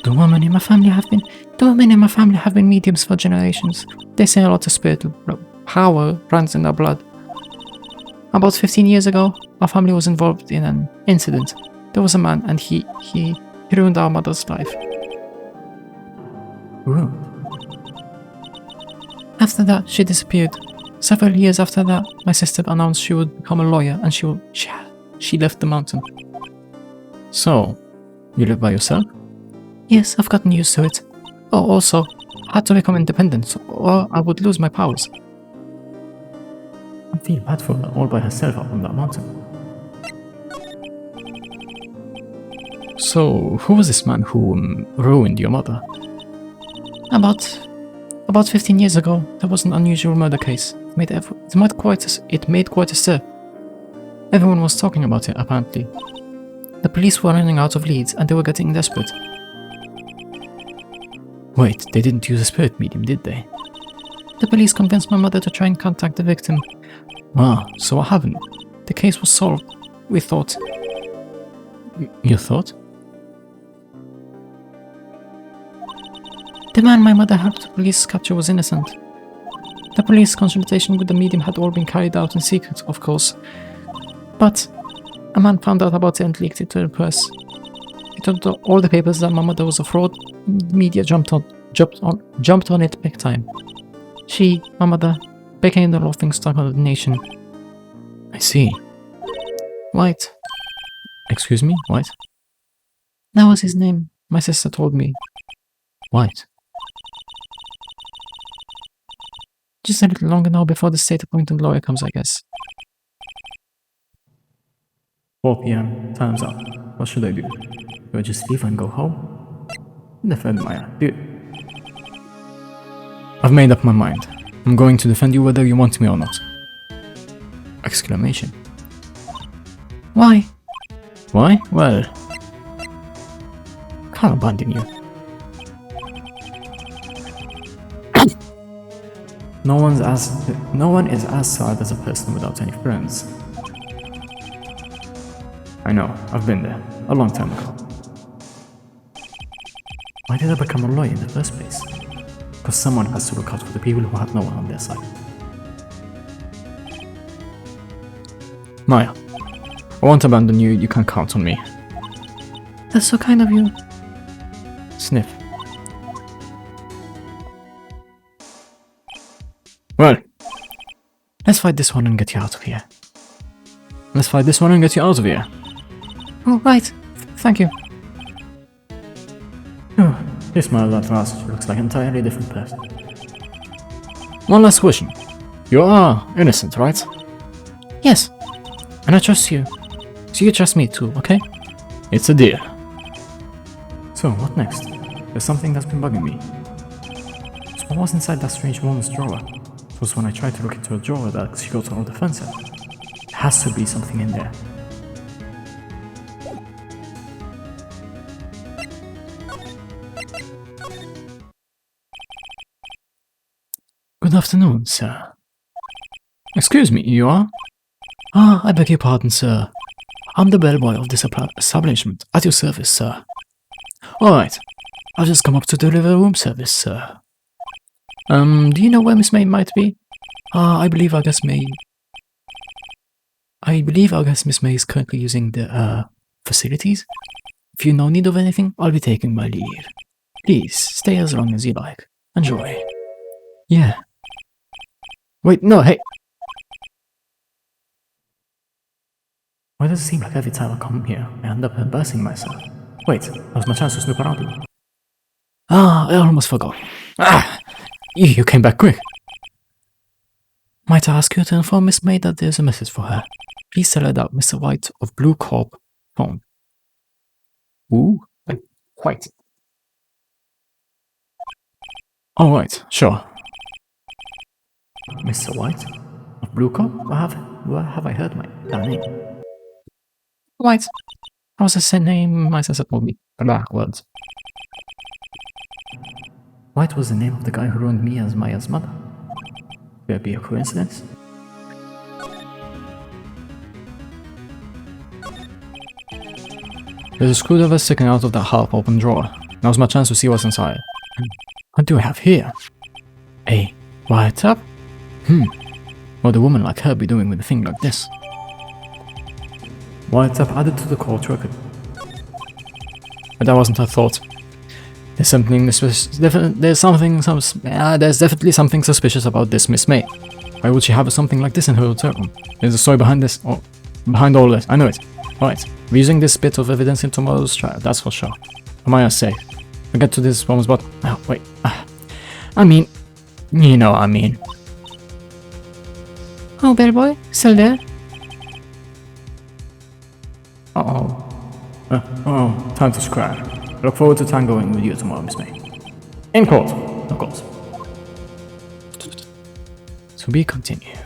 The women in my family have been mediums for generations. They say a lot of spiritual power runs in their blood. About 15 years ago, our family was involved in an incident. There was a man, and he ruined our mother's life. Ruined? After that, she disappeared. Several years after that, my sister announced she would become a lawyer, and she left the mountain. So, you live by yourself? Yes, I've gotten used to it. Oh, also, I had to become independent, or I would lose my powers. I feel bad for her all by herself up on that mountain. So, who was this man who ruined your mother? About 15 years ago, there was an unusual murder case. It made quite a stir. Everyone was talking about it, apparently. The police were running out of leads, and they were getting desperate. Wait, they didn't use a spirit medium, did they? The police convinced my mother to try and contact the victim. Ah, so what happened? The case was solved, we thought. You thought? The man my mother helped the police capture was innocent. The police consultation with the medium had all been carried out in secret, of course. But a man found out about it and leaked it to the press. He told all the papers that my mother was a fraud. The media jumped on it big time. She, my mother, became the laughing stock of the nation. I see. White. Excuse me, White? That was his name, my sister told me. White. Just a little longer now before the state-appointed lawyer comes, I guess. 4 p.m. Time's up. What should I do? Do I just leave and go home? Defend Maya, dude. I've made up my mind. I'm going to defend you whether you want me or not. Exclamation. Why? Why? Well, can't abandon you. No one is as sad as a person without any friends. I know, I've been there, a long time ago. Why did I become a lawyer in the first place? Because someone has to look out for the people who have no one on their side. Maya, I won't abandon you, you can count on me. That's so kind of you. Sniff. Well, let's fight this one and get you out of here. Let's fight this one and get you out of here. Oh, right. Thank you. He smiled at last. She looks like an entirely different person. One last question. You are innocent, right? Yes. And I trust you. So you trust me too, okay? It's a deal. So, what next? There's something that's been bugging me. So what was inside that strange woman's drawer? It was when I tried to look into a drawer that she got all the fence at. There has to be something in there. Good afternoon, sir. Excuse me, you are? Ah, I beg your pardon, sir. I'm the bellboy of this establishment. At your service, sir. Alright. I've just come up to deliver room service, sir. Do you know where Miss May might be? I believe our guest Miss May is currently using the, facilities. If you're no need of anything, I'll be taking my leave. Please, stay as long as you like. Enjoy. Yeah. Wait, no, hey! Why does it seem like every time I come here, I end up embarrassing myself? Wait, that was my chance to snoop around you. Ah, I almost forgot. You came back quick. Might I ask you to inform Miss May that there's a message for her? Please tell her that Mr. White of Blue Corp phone. Ooh, White. alright, sure. Mr. White? Of Blue Corp? Where have I heard that name? White. That was the same name my sister told me. Blah, words. White was the name of the guy who ruined me as Maya's mother. Could it be a coincidence? There's a screwdriver sticking out of that half-open drawer. Now's my chance to see what's inside. What do I have here? A wiretap? What would a woman like her be doing with a thing like this? Wiretap added to the court record. But that wasn't her thought. There's definitely something suspicious about this Miss May. Why would she have something like this in her hotel room? There's a story behind this, or behind all this. I know it. Alright, we're using this bit of evidence in tomorrow's trial, that's for sure. Amaya safe. We'll get to this woman's bottom. Oh, wait. I mean, you know what I mean. Oh, bellboy, still there? Time to scrap. I look forward to tangoing with you tomorrow, Miss May. In court, of course. To be continued.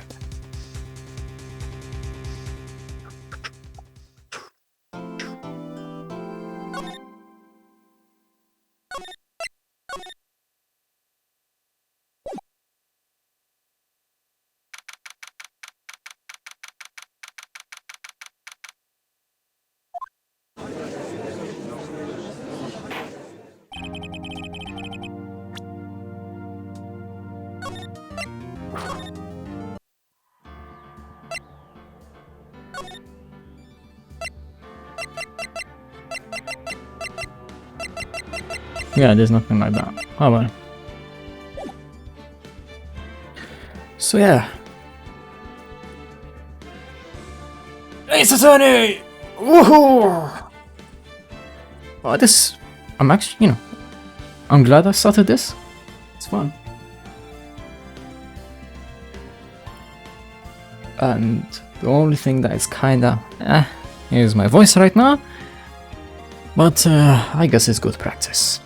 Yeah, there's nothing like that. Oh well. So yeah. Ace Attorney! Woohoo! Well, this... I'm actually, I'm glad I started this. It's fun. And the only thing that is kinda is my voice right now. But I guess it's good practice.